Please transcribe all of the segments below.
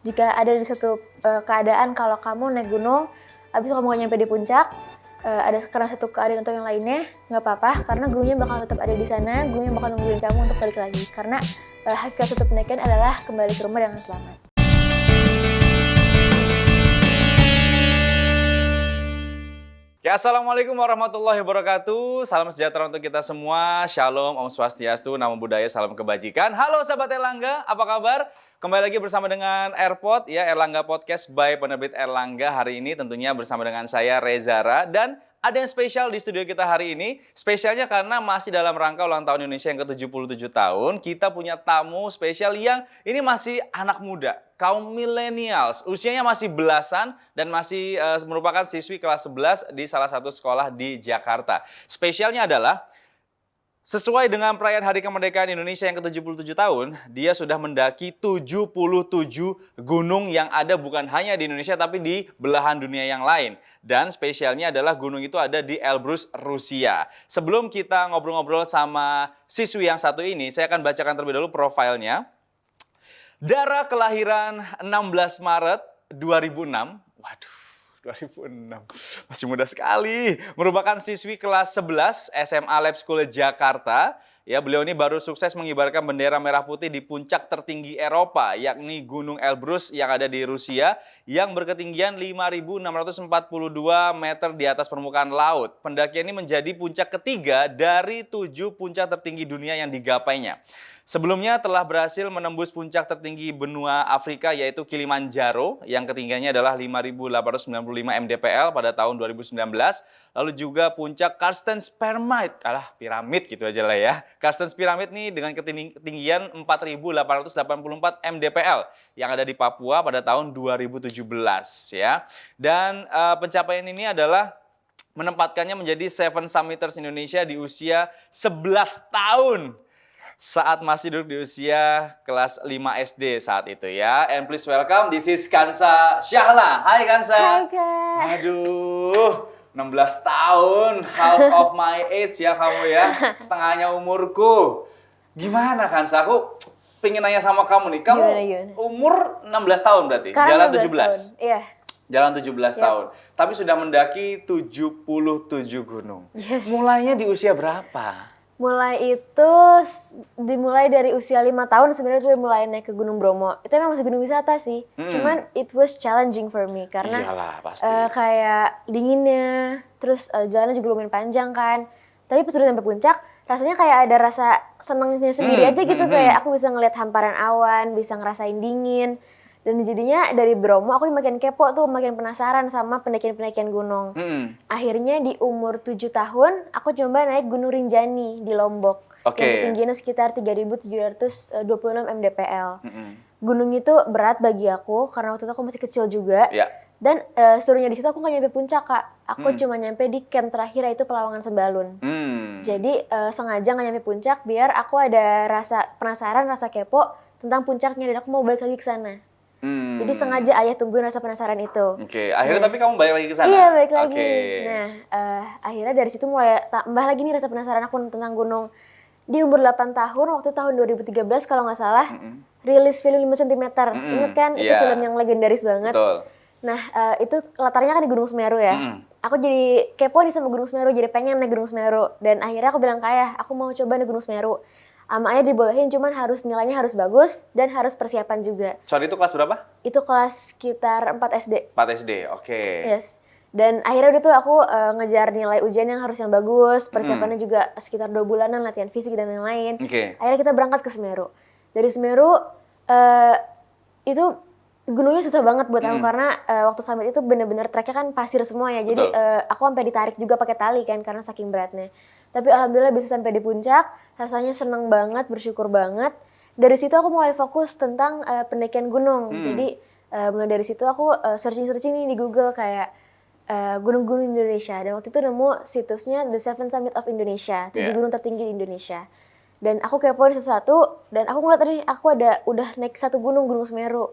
jika ada di suatu keadaan kalau kamu naik gunung, habis kamu gak nyampe di puncak, ada karena satu keadaan atau yang lainnya, nggak apa-apa karena gunungnya bakal tetap ada di sana, gunungnya bakal nungguin kamu untuk balik lagi. Karena hakikat suatu pendakian adalah kembali ke rumah dengan selamat. Ya, Assalamualaikum warahmatullahi wabarakatuh. Salam sejahtera untuk kita semua. Shalom, Om Swastiastu, Namo Buddhaya, salam kebajikan. Halo sahabat Erlangga, apa kabar? Kembali lagi bersama dengan Airpod, ya, Erlangga Podcast by penerbit Erlangga. Hari ini tentunya bersama dengan saya Rezara, dan ada yang spesial di studio kita hari ini. Spesialnya karena masih dalam rangka ulang tahun Indonesia yang ke-77 tahun. Kita punya tamu spesial yang ini masih anak muda, kaum millennials. Usianya masih belasan dan masih merupakan siswi kelas 11 di salah satu sekolah di Jakarta. Spesialnya adalah sesuai dengan perayaan Hari Kemerdekaan Indonesia yang ke-77 tahun, dia sudah mendaki 77 gunung yang ada bukan hanya di Indonesia tapi di belahan dunia yang lain. Dan spesialnya adalah gunung itu ada di Elbrus, Rusia. Sebelum kita ngobrol-ngobrol sama siswi yang satu ini, saya akan bacakan terlebih dahulu profilnya. Dara kelahiran 16 Maret 2006. Waduh. 2006, masih muda sekali. Merupakan siswi kelas 11 SMA Lab School Jakarta. Ya, beliau ini baru sukses mengibarkan bendera merah putih di puncak tertinggi Eropa, yakni Gunung Elbrus yang ada di Rusia, yang berketinggian 5.642 meter di atas permukaan laut. Pendakian ini menjadi puncak ketiga dari 7 puncak tertinggi dunia yang digapainya. Sebelumnya telah berhasil menembus puncak tertinggi benua Afrika yaitu Kilimanjaro yang ketinggiannya adalah 5.895 mdpl pada tahun 2019. Lalu juga puncak Carstensz Pyramid, piramid gitu aja lah ya. Carstensz Pyramid nih dengan ketinggian 4.884 mdpl yang ada di Papua pada tahun 2017 ya. Dan pencapaian ini adalah menempatkannya menjadi Seven Summiters Indonesia di usia 11 tahun. Saat masih duduk di usia kelas 5 SD saat itu ya. And please welcome, this is Kansa Syahla. Hai Kansa. Hai Kak. Aduh, 16 tahun, half of my age ya kamu ya. Setengahnya umurku. Gimana Kansa? Aku pengen nanya sama kamu nih. Kamu Gimana? umur 16 tahun berarti? Sekarang Jalan 16 17? tahun. Iya. Jalan 17 tahun. Tapi sudah mendaki 77 gunung. Yes. Mulainya di usia berapa? Dimulai dari usia 5 tahun sebenarnya tuh mulai naik ke Gunung Bromo. Itu emang masih gunung wisata sih. Cuman it was challenging for me karena Iyalah, pasti. kayak dinginnya, terus jalannya juga lumayan panjang kan. Tapi pas udah sampai puncak, rasanya kayak ada rasa senangnya sendiri aja gitu. Kayak aku bisa ngeliat hamparan awan, bisa ngerasain dingin. Dan jadinya dari Bromo aku makin kepo tuh, makin penasaran sama pendakian-pendakian gunung. Akhirnya di umur 7 tahun, aku coba naik Gunung Rinjani di Lombok. Yang ketinggiannya sekitar 3.726 mdpl. Gunung itu berat bagi aku, karena waktu itu aku masih kecil juga. Ya. Dan serunya di situ aku gak nyampe puncak, Kak. Aku cuma nyampe di camp terakhir, yaitu Pelawangan Sembalun. Jadi sengaja gak nyampe puncak, biar aku ada rasa penasaran, rasa kepo tentang puncaknya, dan aku mau balik lagi ke sana. Jadi sengaja ayah tungguin rasa penasaran itu. Akhirnya tapi kamu balik lagi ke sana? Iya, balik lagi. Nah, akhirnya dari situ mulai tambah lagi nih rasa penasaran aku tentang gunung. Di umur 8 tahun, waktu tahun 2013 kalau nggak salah, rilis film 5 cm. Ingat kan? Itu film yang legendaris banget. Betul. Nah, itu latarnya kan di Gunung Semeru ya. Aku jadi kepo nih sama Gunung Semeru, jadi pengen naik Gunung Semeru. Dan akhirnya aku bilang ke ayah, aku mau coba naik Gunung Semeru. Sama ayah dibolehin, cuman nilainya harus bagus dan harus persiapan juga. Soal itu kelas berapa? Itu kelas sekitar 4 SD. 4 SD, oke. Yes. Dan akhirnya udah tuh aku ngejar nilai ujian yang harus yang bagus, persiapannya juga sekitar 2 bulanan, latihan fisik dan lain-lain. Akhirnya kita berangkat ke Semeru. Dari Semeru, itu gunungnya susah banget buat aku karena waktu summit itu bener-bener treknya kan pasir semua ya. Jadi aku sampai ditarik juga pakai tali kan karena saking beratnya. Tapi alhamdulillah bisa sampai di puncak, rasanya seneng banget, bersyukur banget. Dari situ aku mulai fokus tentang pendakian gunung. Jadi mulai dari situ aku searching nih di Google kayak gunung-gunung Indonesia. Dan waktu itu nemu situsnya The Seven Summit of Indonesia, 7 gunung tertinggi di Indonesia. Dan aku kepoin satu-satu, dan aku ngeliat tadi aku udah naik satu gunung Semeru.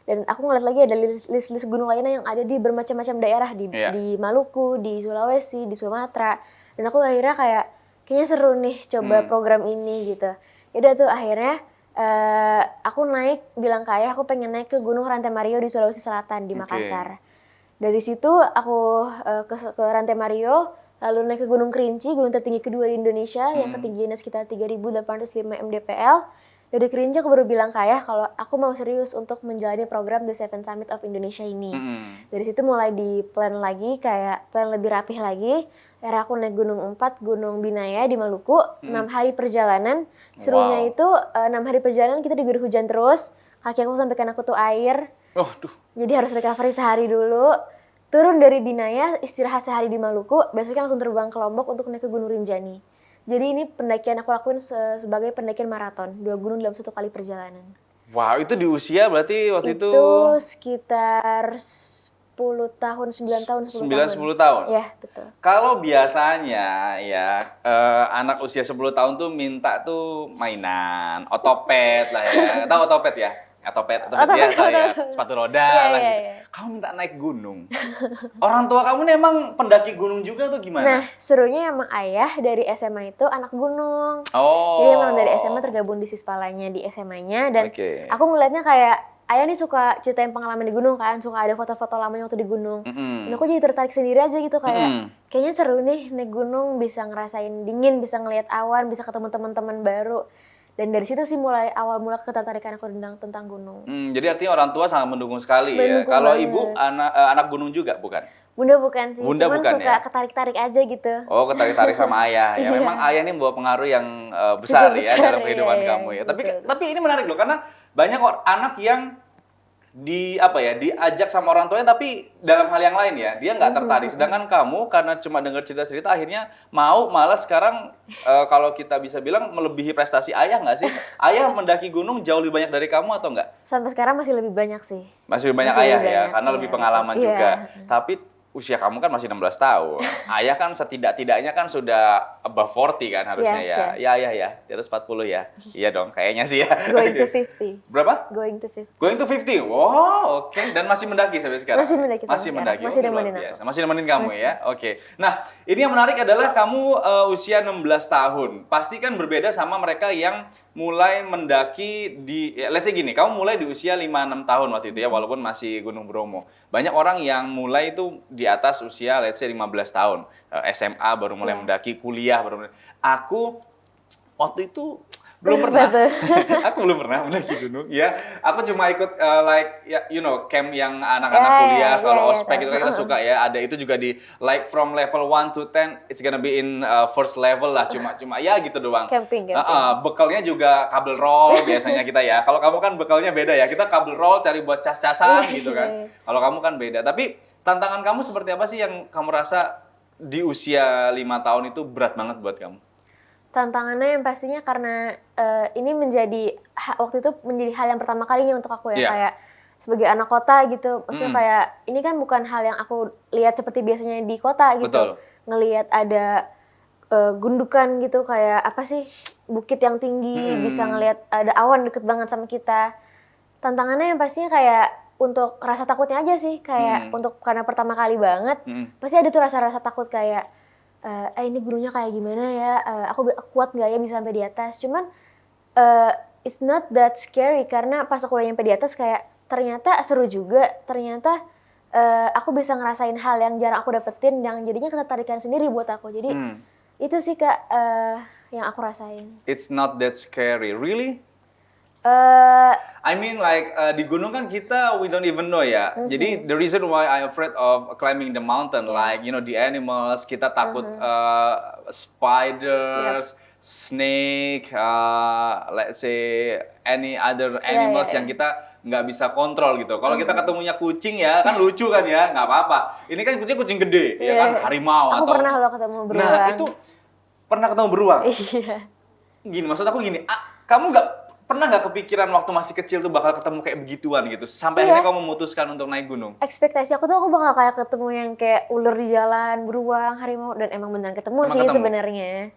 Dan aku ngeliat lagi ada list gunung lainnya yang ada di bermacam-macam daerah di Maluku, di Sulawesi, di Sumatera. Dan aku akhirnya kayaknya seru nih coba program ini gitu. Yaudah tuh akhirnya Aku bilang ke ayah aku pengen naik ke Gunung Rantai Mario di Sulawesi Selatan di Makassar. Dari situ aku ke Rantai Mario, lalu naik ke Gunung Kerinci, gunung tertinggi kedua di Indonesia yang ketinggiannya sekitar 3.805 mdpl. Dari Kerinci aku baru bilang ke ayah kalau aku mau serius untuk menjalani program The Seven Summit of Indonesia ini. Dari situ mulai di plan lagi, kayak plan lebih rapih lagi. Akhirnya aku naik Gunung 4, Gunung Binaya di Maluku, 6 hari perjalanan. Serunya itu 6 hari perjalanan kita diguyur hujan terus, kaki aku sampai kena kutu air. Jadi harus recovery sehari dulu. Turun dari Binaya, istirahat sehari di Maluku, besoknya langsung terbang ke Lombok untuk naik ke Gunung Rinjani. Jadi ini pendakian aku lakuin sebagai pendakian maraton, 2 gunung dalam 1 kali perjalanan. Wow, itu di usia berarti waktu itu? Itu sekitar 10 tahun, 9 tahun, 10 tahun. 9-10 tahun? Iya, betul. Kalau biasanya ya anak usia 10 tahun tuh minta tuh mainan, otopet lah ya. Tahu otopet ya? Otopet biasa ya, sepatu roda lah gitu. Kamu minta naik gunung. Orang tua kamu nih emang pendaki gunung juga tuh gimana? Nah, serunya emang ayah dari SMA itu anak gunung. Jadi emang dari SMA tergabung di Sispalanya di SMA-nya. Dan aku ngeliatnya kayak ayah nih suka ceritain pengalaman di gunung kan, suka ada foto-foto lamanya waktu di gunung. Dan aku jadi tertarik sendiri aja gitu kayak kayaknya seru nih naik gunung, bisa ngerasain dingin, bisa ngeliat awan, bisa ketemu teman-teman baru. Dan dari situ sih awal mula ketertarikan aku tentang gunung. Jadi artinya orang tua sangat mendukung sekali ya. Kalau ibu anak gunung juga bukan? Bunda bukan sih, Bunda cuman bukan, suka ketarik-tarik aja gitu. Oh, ketarik-tarik sama ayah. Ya memang ayah ini membawa pengaruh yang besar ya dalam kehidupan kamu ya. Tapi ini menarik loh karena banyak anak yang diajak sama orang tuanya tapi dalam hal yang lain ya dia nggak tertarik, sedangkan kamu karena cuma dengar cerita-cerita akhirnya malas sekarang. Kalau kita bisa bilang melebihi prestasi ayah nggak sih? Ayah mendaki gunung jauh lebih banyak dari kamu atau nggak? Sampai sekarang masih lebih banyak sih. Masih lebih banyak ayah ya karena lebih pengalaman juga. Tapi usia kamu kan masih 16 tahun. Ayah kan setidak-tidaknya kan sudah above 40 kan harusnya ya. Ya, di atas 40 ya. Iya dong, kayaknya sih ya. Going to 50. Berapa? Going to 50. Going to 50. Wow, oke. Dan masih mendaki sampai sekarang? Masih mendaki sampai sekarang. Masih nemenin aku. Masih nemenin kamu ya. Oke. Nah, ini yang menarik adalah kamu usia 16 tahun. Pasti kan berbeda sama mereka yang mulai mendaki let's say gini, kamu mulai di usia 5-6 tahun waktu itu ya, walaupun masih Gunung Bromo. Banyak orang yang mulai itu di atas usia let's say 15 tahun. SMA baru mulai mendaki, kuliah baru mulai. Aku waktu itu belum pernah. Aku belum pernah mendaki gunung. Ya, aku cuma ikut camp yang anak-anak kuliah. Kalau ospek itu kan kita suka ya. Ada itu juga di from level 1 to 10, it's gonna be in first level lah. Cuma ya gitu doang. Camping. Bekalnya juga kabel roll biasanya kita ya. Kalau kamu kan bekalnya beda ya. Kita kabel roll cari buat cas-casan gitu kan. Kalau kamu kan beda. Tapi tantangan kamu seperti apa sih yang kamu rasa di usia 5 tahun itu berat banget buat kamu? Tantangannya yang pastinya karena ini waktu itu menjadi hal yang pertama kalinya untuk aku ya. Kayak sebagai anak kota gitu, maksudnya kayak ini kan bukan hal yang aku lihat seperti biasanya di kota gitu. Betul. Ngelihat ada gundukan gitu, kayak apa sih, bukit yang tinggi, bisa ngelihat ada awan deket banget sama kita. Tantangannya yang pastinya kayak untuk rasa takutnya aja sih, kayak karena pertama kali banget, pasti ada tuh rasa-rasa takut kayak ini gunungnya kayak gimana ya, aku kuat nggak ya bisa sampai di atas. Cuman it's not that scary karena pas aku udah nyampe di atas kayak ternyata seru juga, ternyata aku bisa ngerasain hal yang jarang aku dapetin yang jadinya ketertarikan sendiri buat aku. Jadi itu sih Kak yang aku rasain. It's not that scary, really? I mean like di gunung kan kita we don't even know ya. Jadi the reason why I'm afraid of climbing the mountain like the animals, kita takut spiders, snake, let's say any other animals yang kita nggak bisa kontrol gitu. Kalau kita ketemunya kucing ya kan lucu kan ya, nggak apa-apa. Ini kan kucing gede ya kan, harimau aku atau pernah lo ketemu beruang. Nah, itu pernah ketemu beruang. Iya. Gini, maksud aku gini, kamu pernah nggak kepikiran waktu masih kecil tuh bakal ketemu kayak begituan gitu? Sampai akhirnya kamu memutuskan untuk naik gunung? Ekspektasi aku tuh aku bakal kayak ketemu yang kayak ular di jalan, beruang, harimau, dan emang beneran ketemu sih sebenarnya.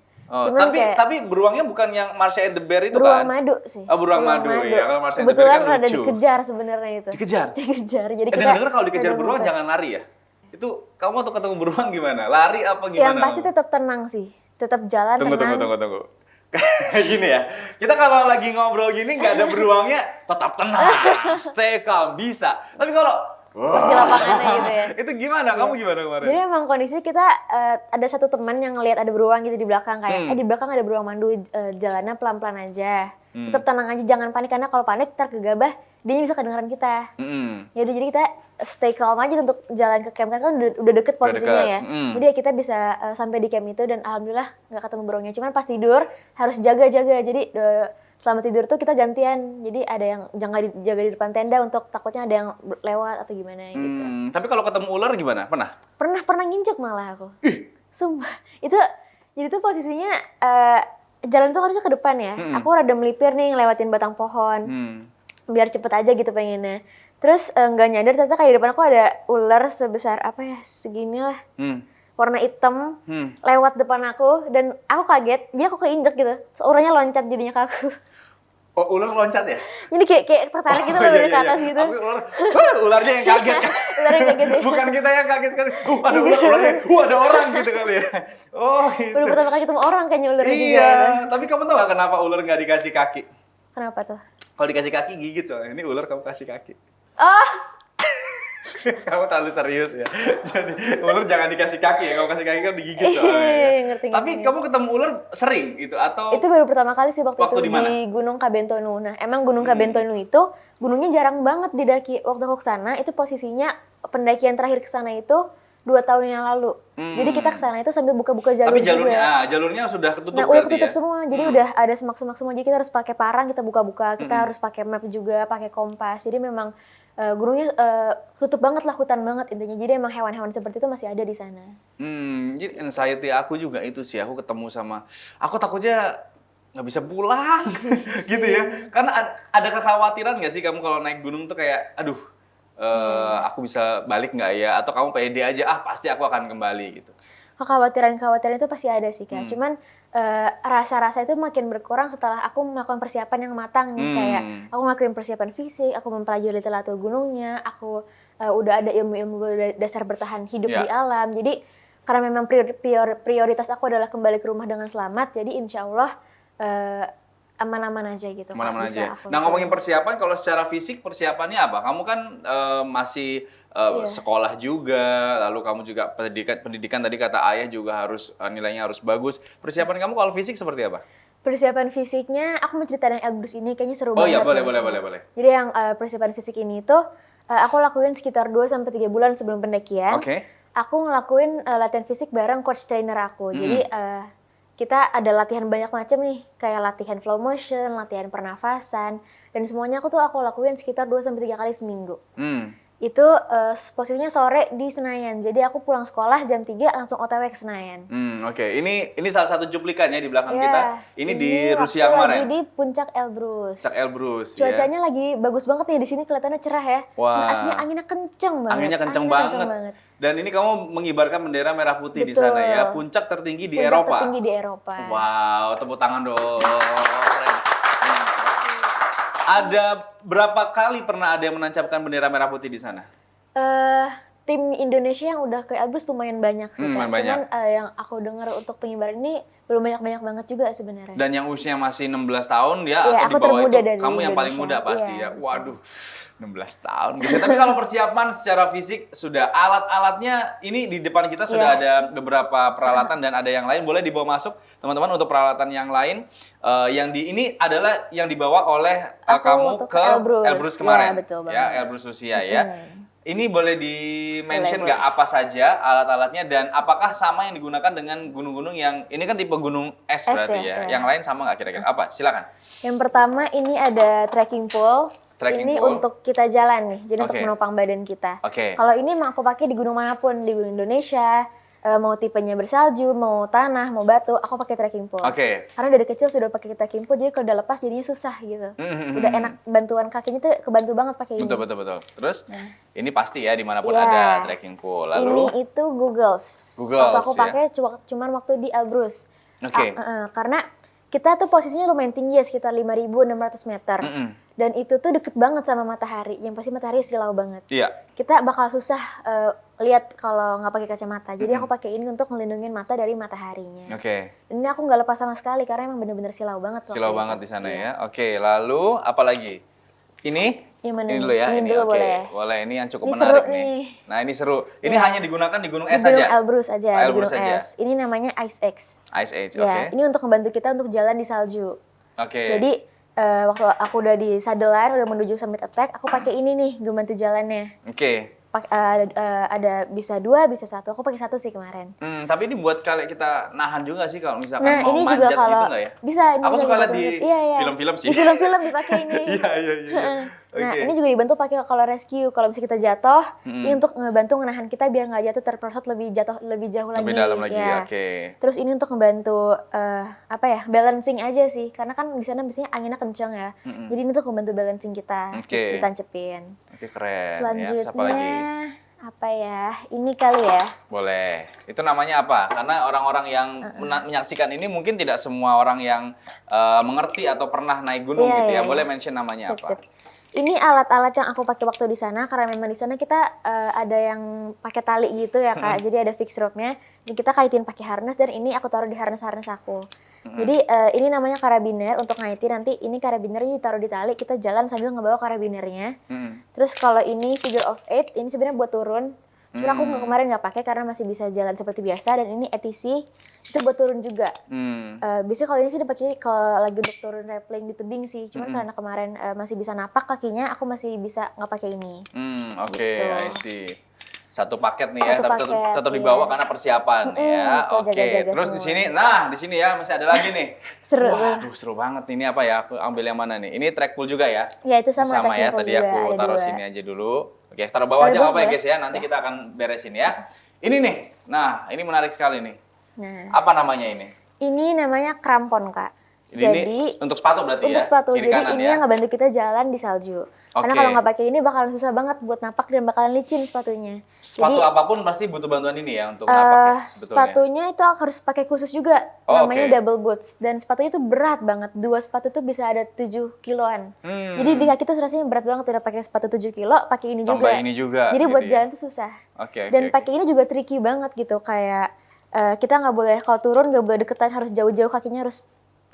Tapi beruangnya bukan yang Marsha and the Bear itu beruang kan? Madu sih. Oh, beruang madu ya. Kalau Marsha and the Bear kebetulan kan lucu. Ada dikejar sebenarnya itu. Dikejar? Dikejar. Jadi dengar kalau dikejar beruang jangan lari ya? Itu kamu waktu ketemu beruang gimana? Lari apa gimana? Yang pasti tetap tenang sih. Tetap jalan tenang. Tunggu. Kayak gini ya. Kita kalau lagi ngobrol gini nggak ada beruangnya, tetap tenang, stay calm, bisa. Tapi kalau pas di lapangannya gitu ya. Itu gimana? Kamu gimana kemarin? Jadi emang kondisinya kita ada satu teman yang ngelihat ada beruang gitu di belakang kayak di belakang ada beruang mandu, jalannya pelan-pelan aja. Tetap tenang aja, jangan panik karena kalau panik ntar gegabah dia bisa kedengeran kita. Ya udah jadi kita stay calm aja untuk jalan ke camp kan udah deket posisinya ya. Jadi ya kita bisa sampai di camp itu dan alhamdulillah nggak ketemu beruangnya. Cuman pas tidur harus jaga-jaga. Jadi selama tidur tuh kita gantian, jadi ada yang jangan jaga di depan tenda untuk takutnya ada yang lewat atau gimana gitu. Tapi kalau ketemu ular gimana? Pernah? Pernah nginjek malah aku. Sumpah, jadi tuh posisinya jalan tuh harusnya ke depan ya. Aku rada melipir nih ngelewatin batang pohon, biar cepet aja gitu pengennya. Terus nggak nyadar ternyata kayak di depan aku ada ular sebesar apa ya segini lah. Warna hitam lewat depan aku dan aku kaget, jadi aku keinjek gitu. Ularnya loncat jadinya ke aku. Oh, ular loncat ya? Jadi kayak tertarik gitu loh dari ke atas gitu. Ularnya yang kaget kan? Ularnya yang kaget ya. Bukan kita yang kaget kan? Ada ularnya, ada orang gitu kali ya. Oh gitu. Baru pertama kali ketemu orang kayaknya ular juga. Iya, tapi kamu tahu gak kenapa ular nggak dikasih kaki? Kenapa tuh? Kalau dikasih kaki gigit soalnya. Ini ular kamu kasih kaki. Oh. Kamu terlalu serius ya. Jadi ular jangan dikasih kaki ya. Kalau kasih kaki kan digigit soalnya. Iya, ngerti. Tapi kamu ketemu ular sering gitu atau? Itu baru pertama kali sih waktu itu dimana? di Gunung Kabentonu. Nah, emang Gunung Kabentonu itu gunungnya jarang banget didaki. Waktu aku kesana itu posisinya pendakian terakhir kesana itu 2 tahun yang lalu. Jadi kita kesana itu sambil buka-buka jalur. Tapi jalurnya, juga. jalurnya sudah ketutup. Nah, udah ketutup semua. Jadi udah ada semak-semak semua. Jadi kita harus pakai parang, kita buka-buka. Kita harus pakai map juga, pakai kompas. Jadi memang gunungnya tutup banget lah, hutan banget intinya. Jadi emang hewan-hewan seperti itu masih ada di sana. Jadi anxiety aku juga itu sih. Aku ketemu sama, aku takutnya nggak bisa pulang gitu ya. Karena ada kekhawatiran nggak sih kamu kalau naik gunung tuh kayak, aduh, aku bisa balik nggak ya? Atau kamu pede aja, pasti aku akan kembali gitu. Kekhawatiran itu pasti ada sih Kak. Cuman rasa-rasa itu makin berkurang setelah aku melakukan persiapan yang matang nih. Kayak aku ngelakuin persiapan fisik, aku mempelajari literatur gunungnya, aku udah ada ilmu-ilmu dasar bertahan hidup di alam. Jadi karena memang prioritas aku adalah kembali ke rumah dengan selamat, jadi insya Allah aman-aman aja gitu. Aman-aman aja. Nah ngomongin persiapan, kalau secara fisik persiapannya apa? Kamu kan masih sekolah juga, lalu kamu juga pendidikan tadi kata ayah juga harus nilainya harus bagus. Persiapan kamu kalau fisik seperti apa? Persiapan fisiknya, aku mau cerita yang Elbrus ini kayaknya seru banget. Oh iya, boleh. Jadi yang persiapan fisik ini tuh aku lakuin sekitar 2-3 bulan sebelum pendakian. Aku ngelakuin latihan fisik bareng coach trainer aku. Jadi kita ada latihan banyak macam nih, kayak latihan flow motion, latihan pernafasan, dan semuanya aku lakuin sekitar 2-3 kali seminggu. Itu posisinya sore di Senayan, jadi aku pulang sekolah jam 3 langsung OTW ke Senayan. Ini salah satu cuplikannya di belakang kita, ini di Rusia kemarin. Lagi di Puncak Elbrus. Cuacanya lagi bagus banget nih, di sini kelihatannya cerah ya. Wah. Aslinya anginnya kenceng banget. Anginnya kenceng banget. Dan ini kamu mengibarkan bendera merah putih di sana ya, puncak tertinggi di Eropa. Tertinggi di Eropa. Wow, tepuk tangan dong. Ada berapa kali pernah ada yang menancapkan bendera merah putih di sana? Tim Indonesia yang udah ke Elbrus lumayan banyak sih Kak. Cuman yang aku dengar untuk pengibaran ini belum banyak banget juga sebenarnya. Dan yang usianya masih 16 tahun ya, atau di bawah itu, kamu yang Indonesia. paling muda pasti ya. Waduh, 16 tahun gitu. Tapi kalau persiapan secara fisik sudah, alat-alatnya ini di depan kita sudah ada beberapa peralatan dan ada yang lain. Boleh dibawa masuk teman-teman untuk peralatan yang lain. Ini adalah yang dibawa oleh kamu ke Elbrus kemarin. Ya, betul banget. Ya, Elbrus Rusia ya. Ini boleh di-mention nggak apa saja alat-alatnya dan apakah sama yang digunakan dengan gunung-gunung yang, ini kan tipe gunung es berarti ya. Yang lain sama nggak kira-kira? Apa? Silakan. Yang pertama ini ada trekking pole. Ini untuk kita jalan nih, jadi untuk menopang badan kita. Kalau ini mau aku pakai di gunung manapun, di gunung Indonesia, mau tipenya bersalju, mau tanah, mau batu, aku pakai trekking pole. Karena dari kecil sudah pakai trekking pole, jadi kalau udah lepas jadinya susah gitu. Udah enak, bantuan kakinya tuh kebantu banget pakai ini. Betul. Terus ini pasti ya dimanapun ada trekking pole. Lalu ini itu Googles. Waktu aku pakai cuman waktu di Elbrus. Karena kita tuh posisinya lumayan tinggi ya, sekitar 5.600 meter. Dan itu tuh deket banget sama matahari, yang pasti matahari silau banget. Kita bakal susah lihat kalau nggak pakai kacamata. Jadi aku pakai ini untuk ngelindungin mata dari mataharinya. Oke. Ini aku nggak lepas sama sekali karena emang bener-bener silau banget. Silau banget di sana ya. Oke, lalu apa lagi? Ini? Ini dulu ya. Ini dulu boleh. Boleh, ini yang cukup Ini menarik seru nih. Nah, ini seru. Ini hanya digunakan di gunung es di gunung saja? Elbrus aja, Oh, di Elbrus gunung aja. es. Ini namanya Ice X. Ice Age, Ya, oke. ini untuk membantu kita untuk jalan di salju. Oke. Jadi waktu aku udah di sadelan, udah menuju Summit Attack, aku pakai ini nih, ngebantu jalannya. Oke. Ada bisa 2, bisa 1. Aku pakai 1 sih kemarin. Tapi ini buat kalian kita nahan juga sih kalau misalkan Nah, mau ini manjat juga gitu kalau nggak ya? bisa ini Aku juga suka lihat dibantu di iya. film-film sih. Di film-film dipakai ini. Iya. Nah, Oke. ini juga dibantu pakai kalau rescue. Kalau bisa kita jatuh, ini untuk ngebantu menahan kita biar nggak jatuh terperosot lebih jauh lagi. Lebih dalam lagi, Ya. oke. Terus ini untuk ngebantu balancing aja sih. Karena kan di sana biasanya anginnya kencang ya. Jadi ini untuk membantu balancing kita. Oke. Ditancepin. Oke, keren. Selanjutnya Siapa lagi? apa ya? Ini kali ya. Boleh. Itu namanya apa? Karena orang-orang yang menyaksikan ini mungkin tidak semua orang yang mengerti atau pernah naik gunung Iya, gitu ya. iya. Boleh mention namanya apa? Sip. Ini alat-alat yang aku pakai waktu di sana karena memang di sana kita ada yang pakai tali gitu ya Kak. Jadi ada fix rope-nya. Ini kita kaitin pakai harness dan ini aku taruh di harness aku. Jadi ini namanya karabiner untuk ngaitin, nanti ini karabinernya ditaruh di tali, kita jalan sambil ngebawa karabinernya. Terus kalau ini figure of 8, ini sebenarnya buat turun. Cuma aku kemarin nggak pakai karena masih bisa jalan seperti biasa, dan ini ETC itu buat turun juga. Biasanya kalau ini sih dipakai kalau lagi untuk turun rappelling di tebing sih. Cuman karena kemarin masih bisa napak kakinya, aku masih bisa nggak pakai ini. Oke, Gitu. I see. Satu paket nih ya, Satu tapi paket, tetap iya. dibawa karena persiapan ya. tuh Oke, jaga-jaga terus di semua. sini ya masih ada lagi nih. Seru Waduh, seru banget. Ini apa ya? Aku ambil yang mana nih? Ini track pool juga ya? Ya itu sama Ya, attacking pole tadi juga, aku ada taruh 2. sini aja dulu. Oke, taruh bawah aja Taruh apa ya bawah guys ya? Nanti kita akan beresin ya. Ini nih. Nah, ini menarik sekali nih. Nah, Apa namanya ini? ini namanya krampon Kak. Ini untuk sepatu berarti Untuk ya? sepatu, Kiri jadi kanan ini ya? yang ngebantu kita jalan di salju. Karena Oke. kalau nggak pakai ini bakalan susah banget buat napak dan bakalan licin sepatunya. Sepatu Jadi apapun pasti butuh bantuan ini ya untuk napak ya, sebetulnya. sepatunya itu harus pakai khusus juga, Oh, namanya oke. double boots, dan sepatunya itu berat banget. 2 sepatu tuh bisa ada 7 kiloan. Hmm. Jadi di kaki tuh rasanya berat banget udah pakai sepatu 7 kilo, pakai ini Tambah juga. ini juga, Jadi gitu buat ya. jalan tuh susah. Oke. Dan pakai ini juga tricky banget gitu, kayak kita nggak boleh kalau turun nggak boleh deketan, harus jauh-jauh, kakinya harus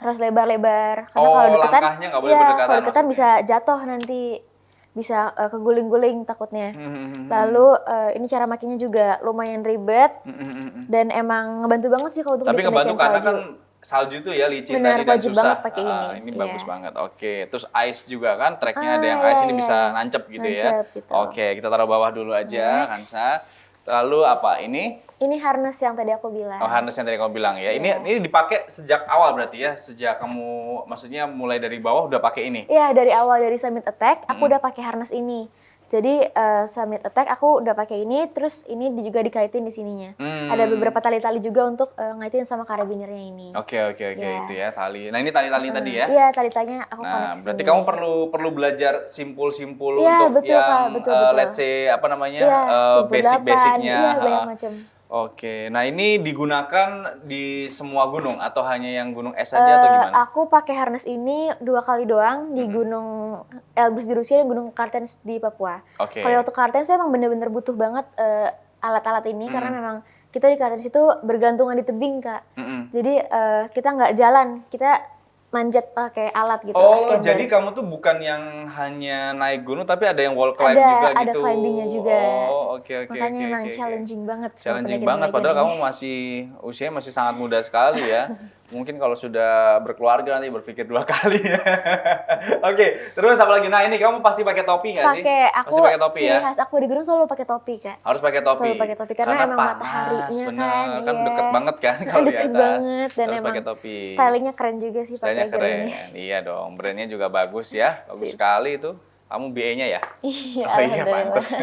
lebar-lebar. Karena Oh, kalau deketan, langkahnya nggak boleh ya, berdekatan kalau deketan maksudnya. bisa jatuh nanti, bisa keguling-guling takutnya. Hmm. Lalu ini cara makainya juga lumayan ribet dan emang ngebantu banget sih kalau untuk Tapi di ngebantu pendakian karena salju. kan salju tuh ya licin Benar, tadi dan wajib susah. banget pakai ini. Ini Iya. bagus banget. Oke, terus ice juga kan, tracknya ada yang iya, ice ini iya. bisa nancep gitu ya. Nancep gitu. Oke, kita taruh bawah dulu aja, Next. Kansa. Lalu apa ini? Ini harness yang tadi aku bilang. Oh, harness yang tadi kamu bilang ya. Iya. Ini dipakai sejak awal berarti ya? Sejak kamu, maksudnya mulai dari bawah udah pakai ini? Iya, dari awal dari Summit Attack aku udah pakai harness ini. Jadi Summit Attack aku udah pakai ini, terus ini juga dikaitin di sininya. Ada beberapa tali-tali juga untuk ngaitin sama karabinernya ini. Oke, Iya. itu ya tali. Nah, ini tali-tali tadi ya? Iya, tali-talinya aku Nah, koneksi. berarti kamu perlu belajar simpul-simpul Iya, untuk betul, yang Kak. Betul. let's say apa namanya Iya, simpul basic-basicnya. 8, iya, banyak macam. Oke, nah ini digunakan di semua gunung atau hanya yang gunung es saja atau gimana? Aku pakai harness ini 2 kali doang di Gunung Elbrus di Rusia dan Gunung Kartens di Papua. Oke. Kalau waktu Kartens saya emang bener-bener butuh banget alat-alat ini karena memang kita di Kartens itu bergantungan di tebing Kak. Jadi kita nggak jalan, kita manjat pakai alat gitu. Oh, skateboard. jadi kamu tuh bukan yang hanya naik gunung tapi ada yang wall climb Ada- juga ada gitu. climbingnya juga. Oh, oke. Makanya emang challenging banget. sama Challenging pendakian-pendakian banget, padahal ini. kamu usianya masih sangat muda sekali ya. Mungkin kalau sudah berkeluarga nanti berpikir 2 kali ya. Oke, terus apa lagi? Nah ini kamu pasti pakai topi nggak sih? Pakai, aku Pasti pakai topi ciri ya? khas aku di gunung selalu pakai topi Kak. Harus pakai topi. Selalu pakai topi, karena emang panas, mataharinya bener. Kan iya. deket banget kan kalau di Deket atas. banget, dan Harus emang pakai topi. stylingnya keren juga sih Stylenya pakai keren. ini. Iya dong, brandnya juga bagus ya. Bagus Sip. sekali itu. Kamu BA-nya ya? Iya, Oh iya, alhamdulillah. pantes.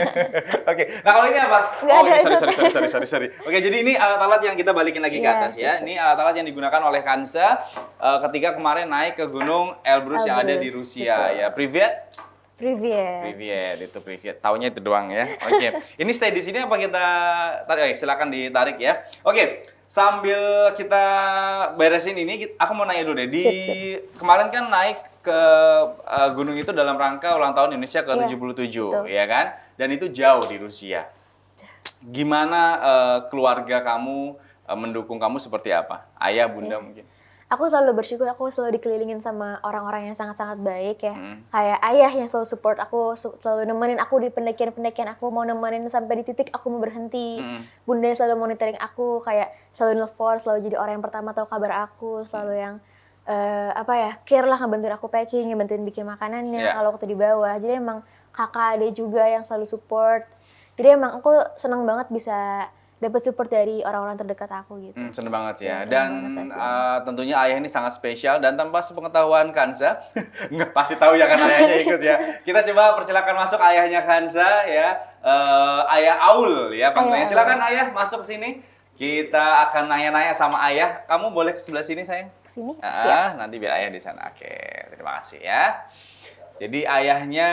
Oke, nah kalau ini apa? Nggak ada, Ini sorry. Oke, jadi ini alat-alat yang kita balikin lagi ke Iya, atas ya. sip. Ini alat-alat yang digunakan oleh Kansa ketika kemarin naik ke Gunung Elbrus yang ada di Elbrus, Rusia betul. ya. Privet? Privet. Privet. Taunya itu doang ya. Oke. Ini stay di sini apa kita tarik? Silakan ditarik ya. Oke. Sambil kita beresin ini, aku mau nanya dulu deh. Kemarin kan naik ke gunung itu dalam rangka ulang tahun Indonesia Iya, ke-77, betul. ya kan? Dan itu jauh di Rusia. Gimana keluarga kamu mendukung kamu seperti apa? Ayah, bunda mungkin? Aku selalu bersyukur, aku selalu dikelilingin sama orang-orang yang sangat-sangat baik ya. Kayak ayah yang selalu support aku, selalu nemenin aku di pendakian-pendakian aku, mau nemenin sampai di titik aku mau berhenti. Bunda yang selalu monitoring aku, kayak selalu nelfon, selalu jadi orang yang pertama tahu kabar aku, selalu yang care lah, ngebantuin aku packing, ngebantuin bikin makanannya kalau waktu di bawah. Jadi emang kakak adik juga yang selalu support. Jadi emang aku senang banget bisa dapat support dari orang-orang terdekat aku gitu. Seneng banget ya. Seneng Dan banget tentunya ayah ini sangat spesial dan tanpa sepengetahuan Kanza, nggak pasti tahu ya kan ayahnya ikut ya. Kita coba persilakan masuk ayahnya Kanza ya, Ayah Aul ya panggilannya. Silakan ayah masuk sini. Kita akan nanya-nanya sama ayah. Kamu boleh ke sebelah sini sayang? Kesini? Siap. Nanti biar ayah di sana. Oke, terima kasih ya. Jadi ayahnya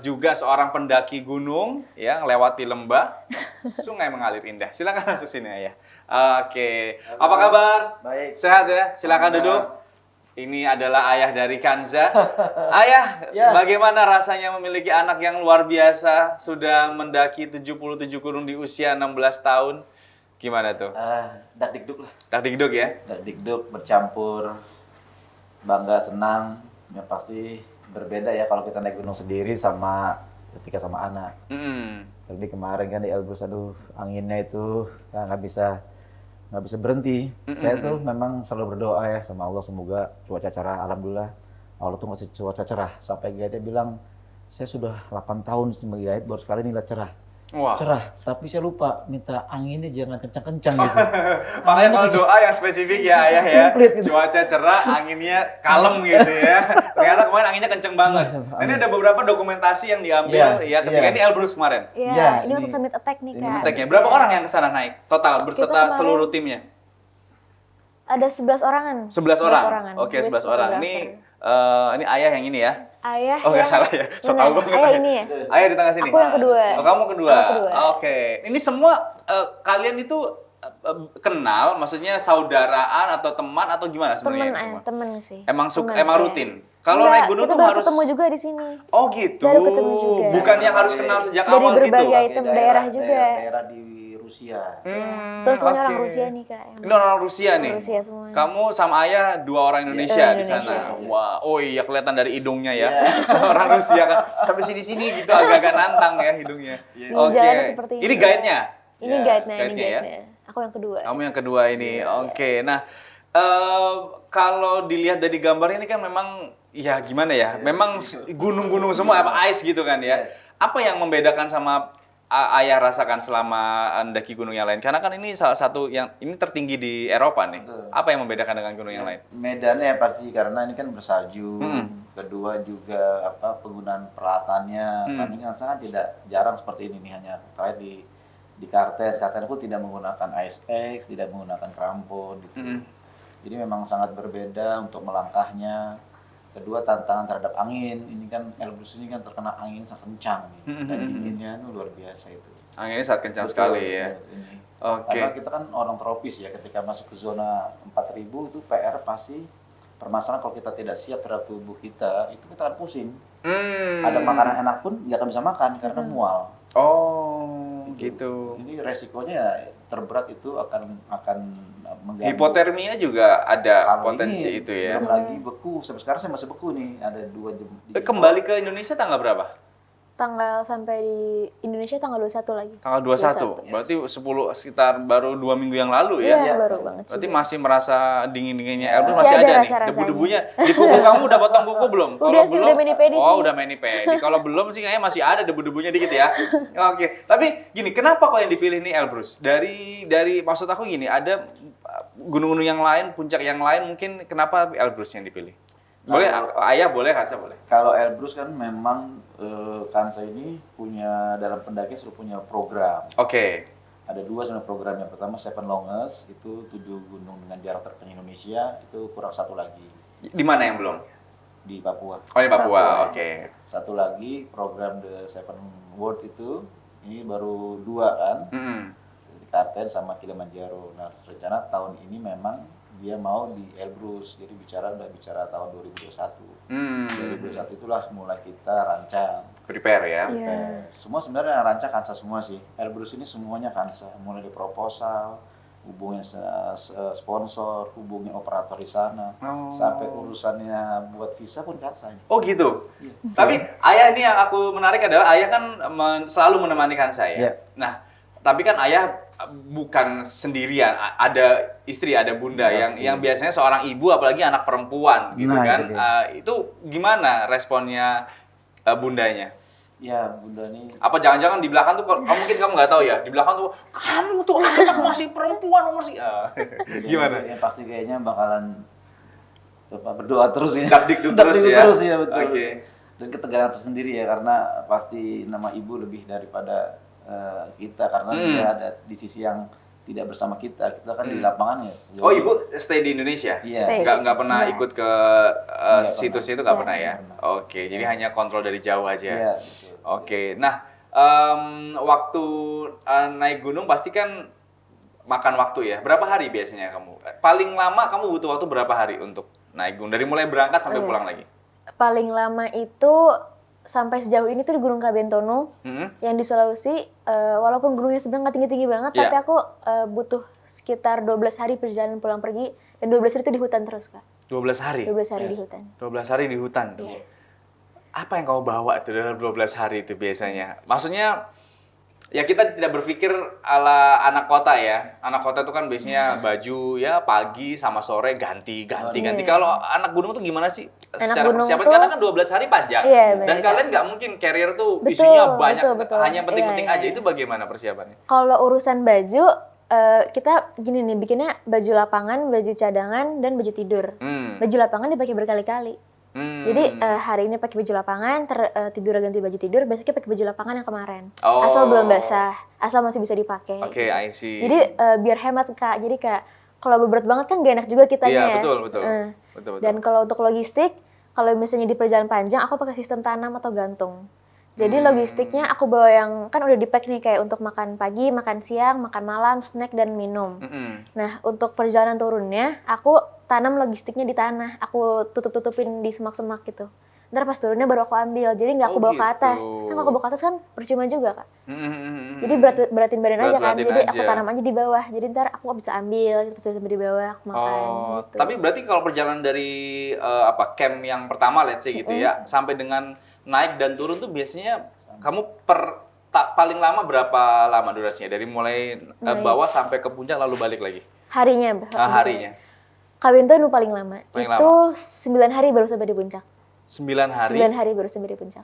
juga seorang pendaki gunung, ya, lewati lembah, sungai mengalir indah. Silakan masuk sini ayah. Oke, apa kabar? Baik. Sehat ya? Silakan duduk. Ini adalah ayah dari Kanza. Ayah, bagaimana rasanya memiliki anak yang luar biasa, sudah mendaki 77 gunung di usia 16 tahun? Gimana tuh? Dakdikduk lah. Dakdikduk ya? Dakdikduk bercampur bangga, senang. Ya pasti berbeda ya kalau kita naik gunung sendiri sama ketika sama anak. Tadi kemarin kan di Elbrus, aduh anginnya itu nggak bisa berhenti. Saya tuh memang selalu berdoa ya sama Allah, semoga cuaca cerah. Alhamdulillah Allah tuh ngasih cuaca cerah. Sampai guide bilang, saya sudah 8 tahun sebagai guide, baru sekali ini lihat cerah. Wah. Cerah, tapi saya lupa minta anginnya jangan kencang-kencang gitu. Makanya kalau doa yang spesifik ya ayah ya, cuaca cerah, anginnya kalem gitu ya. Ternyata kemarin anginnya kenceng banget. Ini ada beberapa dokumentasi yang diambil ya ketika ini Elbrus kemarin. Iya, ini waktu summit attack nih Kak. Attack-nya. Berapa orang yang kesana naik total berserta seluruh timnya? Ada 11 orangan. 11 orang. Oke, 11 orang. Ini ayah yang ini ya. Ayah. Oh, nggak salah ya. So tahu banget. Ayah ini ya. Ayah di tengah sini. Aku yang kedua. Oh, kamu kedua. Aku kedua. Oke. Ini semua kalian itu kenal, maksudnya saudaraan atau teman atau gimana sebenarnya semua? Temen sih. Emang rutin. Kalau naik gunung tuh harus ketemu juga di sini. Oh gitu. Baru ketemu juga. Bukan yang harus kenal sejak Dari awal gitu. berbagai daerah juga. Daerah di Rusia. Terus semuanya orang Rusia nih Kak. Ini orang Rusia nih. Rusia semua. Kamu sama ayah 2 orang Indonesia di sana. Wah, oh iya kelihatan dari hidungnya ya. Orang Rusia kan sampai sini-sini gitu agak-agak nantang ya hidungnya. Oke. Ini guide-nya. Ini guide-nya, ya? Aku yang kedua. Kamu yang kedua ini. Oke. Nah, kalau dilihat dari gambar ini kan memang ya gimana ya? Memang gunung-gunung semua apa ice gitu kan ya. Apa yang membedakan sama ayah rasakan selama mendaki gunung yang lain? Karena kan ini salah satu yang ini tertinggi di Eropa nih. Betul. Apa yang membedakan dengan gunung yang lain? Medannya pasti karena ini kan bersalju. Kedua juga penggunaan peralatannya. Sangat tidak jarang seperti ini nih, hanya terakhir di Kartens. Kartens pun tidak menggunakan Ice X, tidak menggunakan krampon gitu. Jadi memang sangat berbeda untuk melangkahnya. Kedua, tantangan terhadap angin. Ini kan Elbrus ini kan terkena angin sangat kencang. Dan dinginnya itu luar biasa itu. Anginnya sangat kencang sekali ya. Karena kita kan orang tropis ya, ketika masuk ke zona 4000 itu PR pasti permasalahan kalau kita tidak siap terhadap tubuh kita, itu kita akan pusing. Ada makanan enak pun nggak akan bisa makan karena mual. Oh, gitu. Ini resikonya terberat itu akan mengganggu. Hipotermia juga ada Kalau potensi ini, itu ya. Belum lagi beku. Sampai sekarang saya masih beku nih. Ada 2 jam. Kembali ke Indonesia tanggal berapa? Tanggal sampai di Indonesia tanggal 21 lagi. Tanggal 21. Berarti sekitar baru 2 minggu yang lalu ya. Iya, baru banget. Berarti masih merasa dingin-dinginnya Elbrus masih ada nih debu-debunya. Di kuku kamu udah potong kuku belum? Udah sih, udah mani-pedi sih. Oh, udah mani-pedi. Kalau belum sih kayaknya masih ada debu-debunya dikit ya. Oke. Tapi gini, kenapa kok yang dipilih nih Elbrus? Dari maksud aku gini, ada gunung-gunung yang lain, puncak yang lain, mungkin kenapa Elbrus yang dipilih? Boleh, ayah boleh, Kansa boleh. Kalau Elbrus kan memang Kansa ini punya, dalam pendaki sudah punya program. Oke. Ada 2 sebenarnya program. Yang pertama Seven Longest, itu 7 gunung dengan jarak terpanjang Indonesia, itu kurang 1 lagi. Di mana yang belum? Di Papua. Oh, di Papua, oke. 1 lagi program The Seven World itu, ini baru 2 kan. Di Kartens sama Kilimanjaro. Nah, rencana tahun ini memang dia mau di Elbrus, jadi udah bicara tahun 2021. 2021 itulah mulai kita rancang. Prepare ya. Semua sebenarnya yang rancang Kansa semua sih. Elbrus ini semuanya Kansa, mulai dari proposal, hubungin sponsor, hubungin operator di sana, sampai urusannya buat visa pun Kansa. Oh gitu. Tapi ayah ini yang aku menarik adalah ayah kan selalu menemani Kansa ya. Nah, tapi kan ayah bukan sendirian, ada istri, ada bunda yang biasanya seorang ibu, apalagi anak perempuan gitu kan. Itu gimana responnya bundanya? Ya, bunda nih. Apa jangan-jangan di belakang tuh, mungkin kamu nggak tahu ya, di belakang tuh kamu tuh anak masih perempuan masih gimana? Ya, pasti kayaknya bakalan berdoa terus ya. Dakdikduk terus ya. Terus ya, betul. Dan ketegangan tersendiri ya, karena pasti nama ibu lebih daripada kita, karena dia ada di sisi yang tidak bersama kita kan di lapangan ya. Oh, ibu stay di Indonesia? Iya. Nggak pernah ikut ke situs itu nggak pernah ya? Oke, jadi hanya kontrol dari jauh aja. Iya, betul. Oke, nah waktu naik gunung pasti kan makan waktu ya. Berapa hari biasanya kamu? Paling lama kamu butuh waktu berapa hari untuk naik gunung? Dari mulai berangkat sampai pulang lagi? Paling lama itu sampai sejauh ini tuh di Gunung Kabentono yang di Sulawesi, walaupun gunungnya sebenarnya nggak tinggi-tinggi banget, tapi aku butuh sekitar 12 hari perjalanan pulang pergi, dan 12 hari itu di hutan terus, Kak. 12 hari? 12 hari di hutan. 12 hari di hutan tuh? Apa yang kamu bawa tuh dalam 12 hari itu biasanya? Maksudnya, ya kita tidak berpikir ala anak kota ya. Anak kota itu kan biasanya baju ya pagi sama sore ganti. Kalau anak gunung tuh gimana sih? Secara persiapan, karena kan 12 hari panjang. Dan kalian nggak mungkin carrier tuh isinya banyak, hanya penting-penting aja. Itu bagaimana persiapannya? Kalau urusan baju, kita gini nih, bikinnya baju lapangan, baju cadangan, dan baju tidur. Baju lapangan dipakai berkali-kali. Jadi hari ini pakai baju lapangan, tidur ganti baju tidur, besoknya pakai baju lapangan yang kemarin. Asal belum basah, asal masih bisa dipakai. Oke, I see. Jadi biar hemat, Kak. Jadi kayak kalau berat banget kan gak enak juga kitanya ya. Betul. Dan kalau untuk logistik, kalau misalnya di perjalanan panjang, aku pakai sistem tanam atau gantung. Jadi logistiknya aku bawa yang kan udah di-pack nih, kayak untuk makan pagi, makan siang, makan malam, snack, dan minum. Nah, untuk perjalanan turunnya, aku tanam logistiknya di tanah. Aku tutup-tutupin di semak-semak gitu. Ntar pas turunnya baru aku ambil. Jadi nggak aku bawa ke atas. Kan kalau aku bawa ke atas kan percuma juga, Kak. Jadi beratin badan aja kan. Jadi aku tanam aja di bawah. Jadi ntar aku bisa ambil, terus sampai di bawah aku makan. Gitu. Tapi berarti kalau perjalanan dari camp yang pertama, let's say gitu ya, sampai dengan naik dan turun tuh biasanya kamu paling lama berapa lama durasinya? Dari mulai bawah sampai ke puncak lalu balik lagi? Harinya. Harinya. Kabentono paling lama. Itu 9 hari baru sampai di puncak. 9 hari? 9 hari baru sampai di puncak.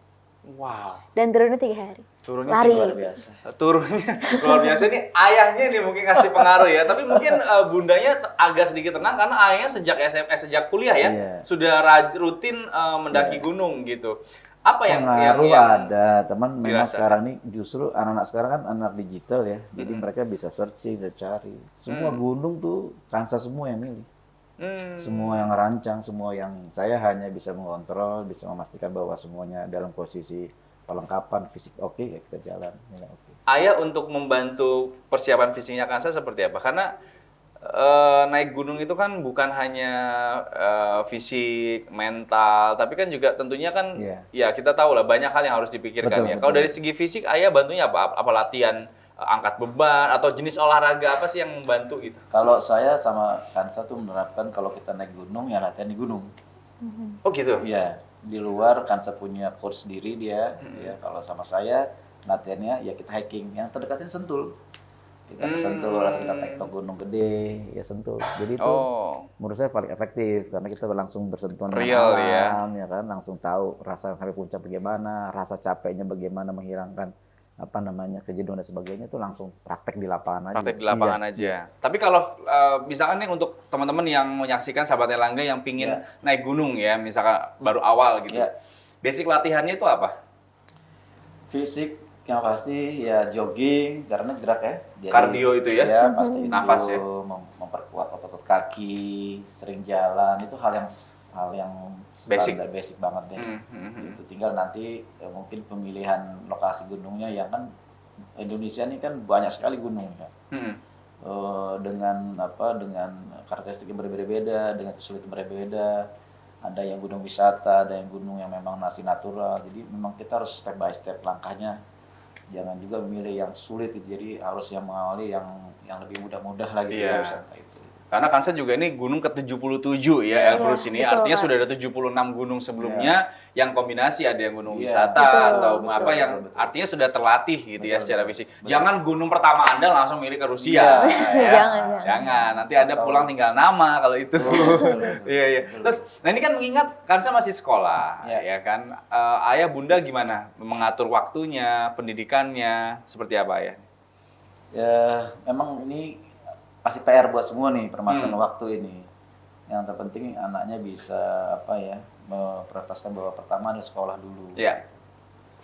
Wow. Dan turunnya 3 hari. Turunnya lari. Luar biasa. Turunnya luar biasa. Ini ayahnya nih mungkin kasih pengaruh ya. Tapi mungkin bundanya agak sedikit tenang karena ayahnya sejak kuliah ya. Sudah rutin mendaki gunung gitu. Apa yang ada teman memang sekarang ini justru anak-anak sekarang kan anak digital ya. Jadi mereka bisa searching dan cari. Semua gunung tuh Kansa semua yang milih. Semua yang rancang, semua yang saya hanya bisa mengontrol, bisa memastikan bahwa semuanya dalam posisi perlengkapan fisik oke, ya kita jalan. Ya, Ayah untuk membantu persiapan fisiknya Kansa seperti apa? Karena naik gunung itu kan bukan hanya fisik, mental, tapi kan juga tentunya kan ya kita tahu lah banyak hal yang harus dipikirkan. Betul. Kalau dari segi fisik, ayah bantunya apa? Apa latihan angkat beban atau jenis olahraga apa sih yang membantu gitu? Kalau saya sama Kansa tuh menerapkan kalau kita naik gunung ya latihan di gunung. Oh gitu? Iya, di luar Kansa punya coach sendiri dia. Ya, kalau sama saya latihannya ya kita hiking. Yang terdekatnya Sentul. Kita ke Sentul atau kita tektok gunung gede, ya Sentul. Jadi itu menurut saya paling efektif karena kita langsung bersentuhan dengan alam, ya kan, langsung tahu rasa sampai puncak bagaimana, rasa capeknya bagaimana, menghilangkan kejenuhan dan sebagainya, itu langsung praktek di lapangan aja. Praktek di lapangan aja. Tapi kalau misalkan nih untuk teman-teman yang menyaksikan Sahabat Erlangga yang pingin naik gunung ya, misalkan baru awal gitu. Basic latihannya itu apa? Fisik yang pasti ya jogging karena gerak ya. Jadi, kardio itu ya? Ya pasti nafas itu, ya. Memperkuat otot kaki, sering jalan, itu hal yang standar basic banget ya. Itu tinggal nanti mungkin pemilihan lokasi gunungnya yang kan Indonesia ini kan banyak sekali gunung ya. dengan karakteristik yang berbeda-beda, dengan kesulitan berbeda-beda. Ada yang gunung wisata, ada yang gunung yang memang masih natural. Jadi memang kita harus step by step langkahnya. Jangan juga memilih yang sulit gitu. Jadi harus yang mengawali yang lebih mudah-mudah lah gitu ya wisata itu. Karena Kansa juga ini gunung ke-77 ya, Elbrus ini. Betul, Artinya Kak. sudah ada 76 gunung sebelumnya yang kombinasi, ada yang gunung wisata atau apa yang artinya sudah terlatih gitu ya secara fisik. Jangan gunung pertama Anda langsung milih ke Rusia. Jangan. Nanti Anda pulang tinggal nama kalau itu. Iya. Terus nah ini kan mengingat Kansa masih sekolah ya kan. Ayah bunda gimana mengatur waktunya, pendidikannya seperti apa ya? Ya, memang ini masih PR buat semua nih permasalahan waktu ini. Yang terpenting anaknya bisa memprioritaskan bahwa pertama adalah sekolah dulu. Iya.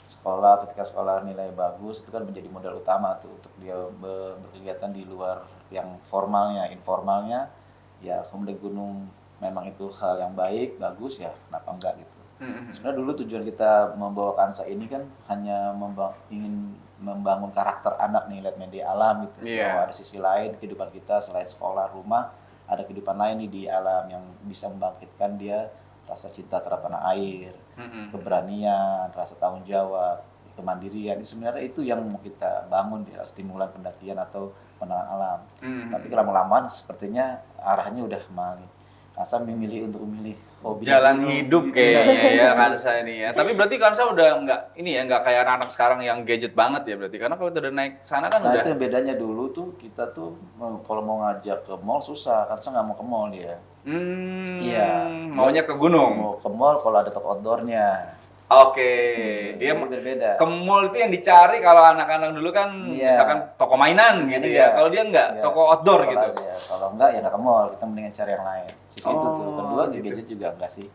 Ketika sekolah nilai bagus itu kan menjadi modal utama tuh untuk dia berkegiatan di luar yang formalnya, informalnya. Ya, kemudian gunung memang itu hal yang baik, bagus ya, kenapa enggak gitu. Sebenarnya dulu tujuan kita membawa Kansa ini kan hanya ingin membangun karakter anak nih, lihat media alam gitu. Bahwa ada sisi lain kehidupan kita selain sekolah, rumah, ada kehidupan lain nih di alam yang bisa membangkitkan dia rasa cinta terhadap tanah air, keberanian, rasa tanggung jawab, kemandirian. Sebenarnya itu yang mau kita bangun di stimulan pendakian atau pengenalan alam. Tapi lama-lamaan sepertinya arahnya udah malah Kansa memilih hobi Jalan hidup kayaknya ya Kansa ini ya. Tapi berarti Kansa udah nggak kayak anak-anak sekarang yang gadget banget ya berarti. Karena kalau udah naik sana kan udah. Itu bedanya dulu tuh kita tuh kalau mau ngajak ke mall susah. Kansa nggak mau ke mall dia. Iya. Maunya ke gunung. Mau ke mall kalau ada top outdoornya. Oke, dia berbeda. Ke mall itu yang dicari kalau anak-anak dulu kan misalkan toko mainan gitu ya. Kalau dia enggak, toko outdoor gitu. Kalau enggak ya nggak ke mall, kita mendingan cari yang lain. Sisi itu tuh. Kedua gitu. Gadget juga enggak sih.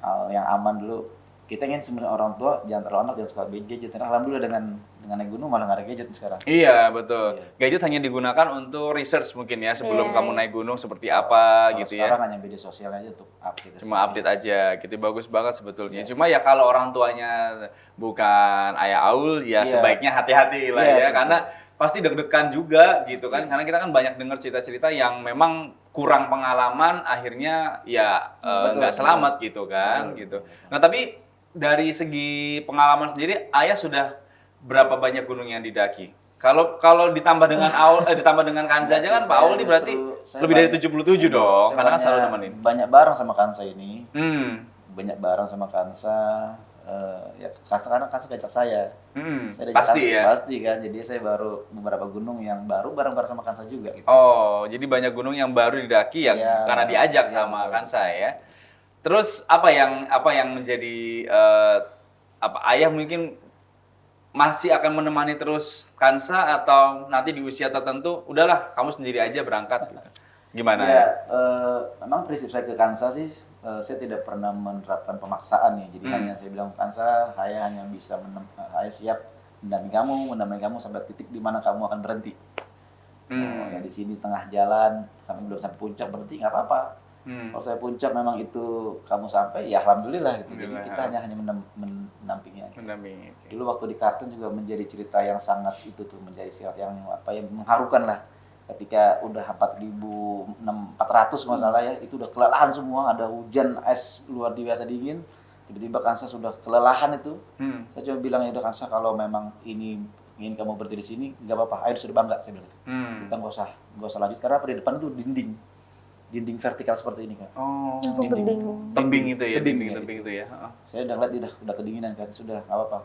Hal yang aman dulu. Kita ingin sebenarnya orang tua jangan terlalu anak jangan suka gadget. Alhamdulillah dengan naik gunung malah nggak ada gadget sekarang. Iya betul. Gadget hanya digunakan untuk research mungkin ya sebelum kamu naik gunung seperti apa gitu ya. Sekarang hanya media sosial aja untuk update. Cuma update aja gitu, bagus banget sebetulnya. Cuma ya kalau orang tuanya bukan ayah Aul ya sebaiknya hati-hati lah ya karena pasti deg-degan juga gitu kan. Karena kita kan banyak dengar cerita-cerita yang memang kurang pengalaman akhirnya ya nggak selamat gitu kan gitu. Nah tapi dari segi pengalaman sendiri ayah sudah berapa banyak gunung yang didaki? Kalau ditambah dengan ditambah dengan Kansa aja kan Pak Aul ini berarti lebih dari 77 dong, karena kan selalu nemenin. Banyak bareng sama Kansa ini. Banyak bareng sama Kansa. Ya karena Kansa ngajak saya. Saya pasti ya. Pasti kan. Jadi saya baru beberapa gunung yang baru bareng-bareng sama Kansa juga gitu. Oh, jadi banyak gunung yang baru didaki ya karena diajak sama Kansa ya. Terus apa yang menjadi ayah mungkin masih akan menemani terus Kansa atau nanti di usia tertentu udahlah kamu sendiri aja berangkat gitu. Gimana ya? Memang prinsip saya ke Kansa sih saya tidak pernah menerapkan pemaksaan ya. Jadi hanya saya bilang Kansa, saya hanya bisa saya siap mendampingi kamu sampai titik di mana kamu akan berhenti. Ya di sini tengah jalan belum sampai puncak berhenti nggak apa-apa. Kalau saya puncak memang itu kamu sampai ya alhamdulillah gitu. Jadi kita hanya mendampingi aja. Dulu waktu di Kartens juga menjadi cerita yang sangat itu tuh menjadi cerita yang mengharukan lah. Ketika udah 4.400 masalah ya, itu udah kelelahan semua, ada hujan es luar biasa dingin. Tiba-tiba Kansa sudah kelelahan itu. Saya cuma bilang ya udah Kansa kalau memang ini ingin kamu berdiri di sini nggak apa-apa, air sudah bangga saya bilang gitu. Kita nggak usah lanjut karena di depan itu dinding vertikal seperti ini kan. Oh. Langsung tebing itu ya, tebing itu ya. Saya udah ngeliat udah kedinginan kan, sudah nggak apa-apa.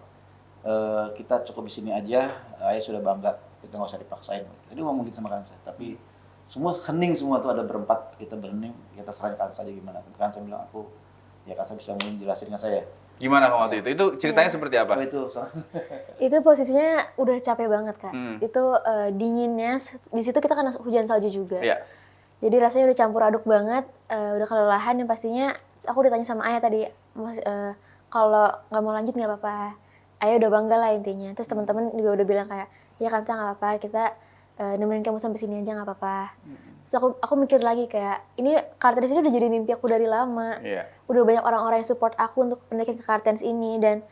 Kita cukup di sini aja, ayah sudah bangga, kita nggak usah dipaksain. Jadi ngomong gitu sama Kansa, tapi semua hening semua tuh ada berempat, kita berhening, kita serahin Kansa aja gimana. Kansa bilang Kansa bisa menjelasin ke saya. Gimana waktu itu? Itu ceritanya seperti apa? Itu posisinya udah capek banget Kak. Itu dinginnya, di situ kita kena hujan salju juga. Iya. Jadi rasanya udah campur aduk banget, udah kelelahan yang pastinya. Aku ditanya sama ayah tadi, kalau nggak mau lanjut nggak apa-apa. Ayah udah bangga lah intinya. Terus teman-teman juga udah bilang kayak, ya Kansa nggak apa-apa, kita nemenin kamu sampai sini aja nggak apa-apa. Terus aku mikir lagi kayak, ini Kartens ini udah jadi mimpi aku dari lama. Yeah. Udah banyak orang-orang yang support aku untuk pendakian ke Kartens ini dan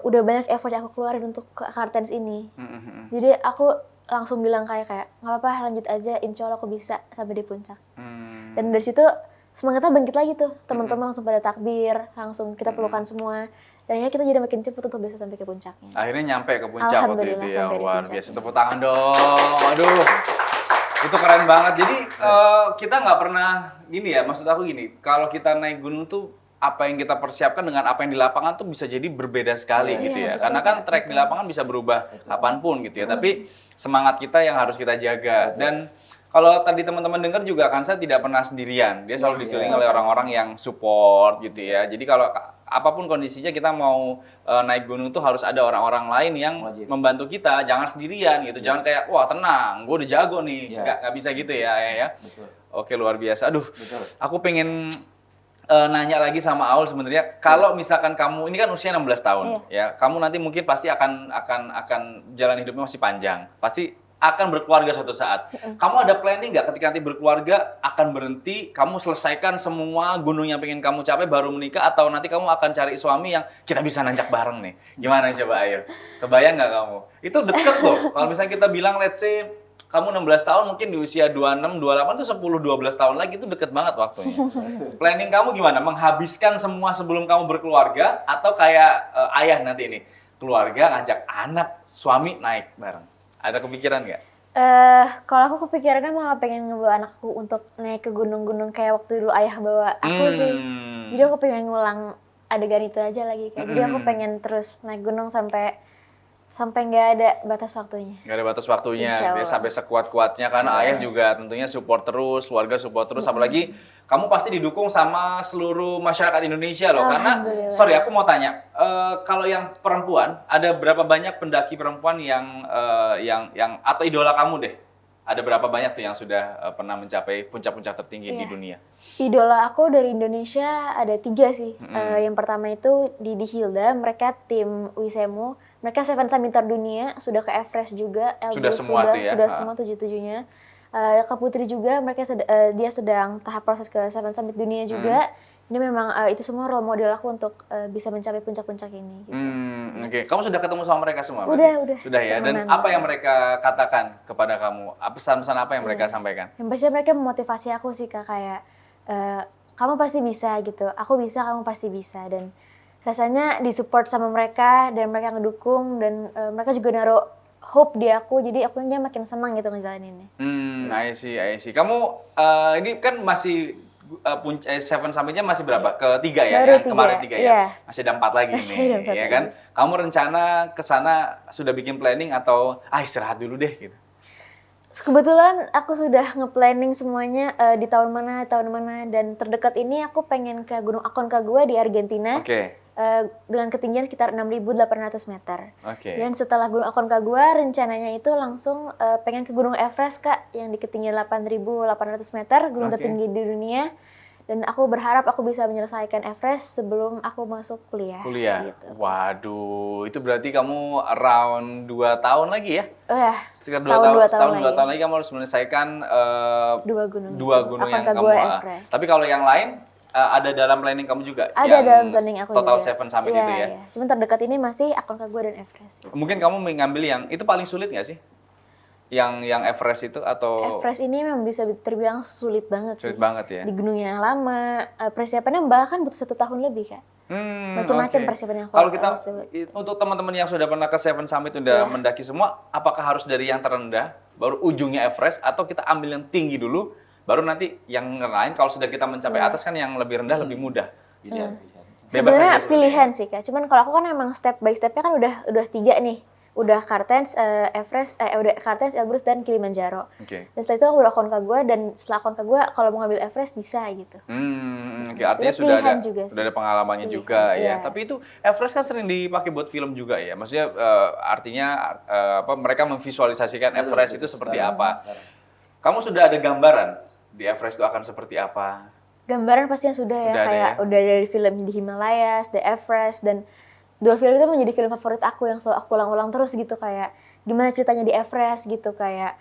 udah banyak effort yang aku keluarin untuk ke Kartens ini. Jadi aku langsung bilang kayak nggak apa-apa lanjut aja, insya Allah aku bisa sampai di puncak. Dan dari situ semangatnya bangkit lagi tuh, teman-teman langsung pada takbir, langsung kita pelukan semua. Dan akhirnya kita jadi makin cepat untuk bisa sampai ke puncaknya. Akhirnya nyampe ke puncak waktu itu ya, luar biasa. Puncaknya. Tepuk tangan dong, aduh. Itu keren banget. Jadi kita nggak pernah gini ya, maksud aku gini, kalau kita naik gunung tuh apa yang kita persiapkan dengan apa yang di lapangan tuh bisa jadi berbeda sekali gitu ya. Karena kan trek di lapangan bisa berubah kapanpun gitu ya. Tapi semangat kita yang harus kita jaga. Dan kalau tadi teman-teman dengar juga kan saya tidak pernah sendirian. Dia selalu dikelilingi oleh orang-orang yang support gitu ya. Jadi kalau apapun kondisinya kita mau naik gunung tuh harus ada orang-orang lain yang membantu kita. Jangan sendirian gitu. Jangan kayak wah tenang, gue udah jago nih. Nggak bisa gitu ya. Betul. Oke, luar biasa. Aduh, aku pengen nanya lagi sama Aul sebenarnya. Kalau misalkan kamu ini kan usia 16 tahun ya. Kamu nanti mungkin pasti akan jalan hidupnya masih panjang. Pasti akan berkeluarga suatu saat. Kamu ada planning nggak ketika nanti berkeluarga akan berhenti, kamu selesaikan semua gunung yang pengen kamu capai baru menikah, atau nanti kamu akan cari suami yang kita bisa nanjak bareng nih? Gimana coba ayo? Kebayang nggak kamu? Itu deket loh. Kalau misalnya kita bilang let's say kamu 16 tahun mungkin di usia 26, 28 tuh 10, 12 tahun lagi itu deket banget waktunya. Planning kamu gimana? Menghabiskan semua sebelum kamu berkeluarga atau kayak ayah nanti ini? Keluarga ngajak anak, suami naik bareng. Ada kepikiran nggak? Kalau aku kepikirannya malah pengen ngebawa anakku untuk naik ke gunung-gunung kayak waktu dulu ayah bawa aku sih. Jadi aku pengen ngulang adegan itu aja lagi. Jadi aku pengen terus naik gunung sampai nggak ada batas waktunya. Nggak ada batas waktunya, biar sampai sekuat-kuatnya. Karena ayah juga tentunya support terus, keluarga support terus. Apalagi kamu pasti didukung sama seluruh masyarakat Indonesia loh. Karena, sorry aku mau tanya, kalau yang perempuan, ada berapa banyak pendaki perempuan yang atau idola kamu deh? Ada berapa banyak tuh yang sudah pernah mencapai puncak-puncak tertinggi di dunia? Idola aku dari Indonesia ada 3 sih. Yang pertama itu Didi Hilda, mereka tim Wisemu. Mereka Seven Summit dunia, sudah ke Everest juga, sudah semua tuh ya? Sudah semua 7-7-nya. Kak Putri juga, dia sedang tahap proses ke Seven Summit dunia juga. Ini memang itu semua role model aku untuk bisa mencapai puncak-puncak ini. Gitu. Oke. Kamu sudah ketemu sama mereka semua? Udah. Sudah ya? Dan apa yang mereka katakan kepada kamu? Pesan-pesan apa yang mereka sampaikan? Yang pasti mereka memotivasi aku sih Kak, kayak kamu pasti bisa gitu, aku bisa, kamu pasti bisa. Dan rasanya disupport sama mereka dan mereka ngedukung dan mereka juga naruh hope di aku, jadi aku makin senang gitu ngejalaninnya. I see. Kamu ini kan masih Seven Summit-nya masih berapa? Ketiga ya? Baru 3. Kemarin 3 ya? Masih ada 4 lagi nih, ya kan? Kamu rencana ke sana sudah bikin planning atau istirahat dulu deh gitu? Kebetulan aku sudah nge-planning semuanya di tahun mana, dan terdekat ini aku pengen ke Gunung Aconcagua di Argentina. Dengan ketinggian sekitar 6.800 meter. Dan setelah Gunung Aconcagua, rencananya itu langsung pengen ke Gunung Everest Kak, yang di ketinggian 8.800 meter, gunung tertinggi di dunia. Dan aku berharap aku bisa menyelesaikan Everest sebelum aku masuk kuliah. Gitu. Waduh, itu berarti kamu around 2 tahun lagi ya? Sekitar 2 tahun lagi kamu harus menyelesaikan 2 gunung yang kamu. Tapi kalau yang lain ada dalam planning kamu juga? Ada dalam planning aku total juga. Seven Summit itu ya? Cuma terdekat ini masih Aconcagua dan Everest. Gitu. Mungkin kamu mengambil yang, itu paling sulit nggak sih? Yang Everest itu atau? Everest ini memang bisa terbilang sulit banget sih. Sulit banget ya? Di gunung yang lama, persiapannya bahkan butuh 1 tahun lebih Kak. Macam-macam persiapan yang kalau kita, untuk teman-teman yang sudah pernah ke Seven Summit, udah mendaki semua, apakah harus dari yang terendah, baru ujungnya Everest, atau kita ambil yang tinggi dulu, baru nanti yang lain kalau sudah kita mencapai atas kan yang lebih rendah lebih mudah. Sebenarnya pilihan sih Kak. Cuman kalau aku kan emang step by stepnya kan udah 3 nih. Udah Kartens, Everest, udah Kartens, Elbrus dan Kilimanjaro. Dan setelah itu aku udah Aconcagua, dan setelah Aconcagua kalau mau ngambil Everest bisa gitu. Artinya sudah ada pengalamannya juga ya. Tapi itu Everest kan sering dipakai buat film juga ya. Maksudnya artinya mereka memvisualisasikan Everest itu seperti apa. Kamu sudah ada gambaran di Everest itu akan seperti apa? Gambaran pastinya sudah ya, kayak udah dari film di Himalayas, The Everest, dan 2 film itu menjadi film favorit aku yang selalu aku ulang-ulang terus gitu, kayak gimana ceritanya di Everest gitu, kayak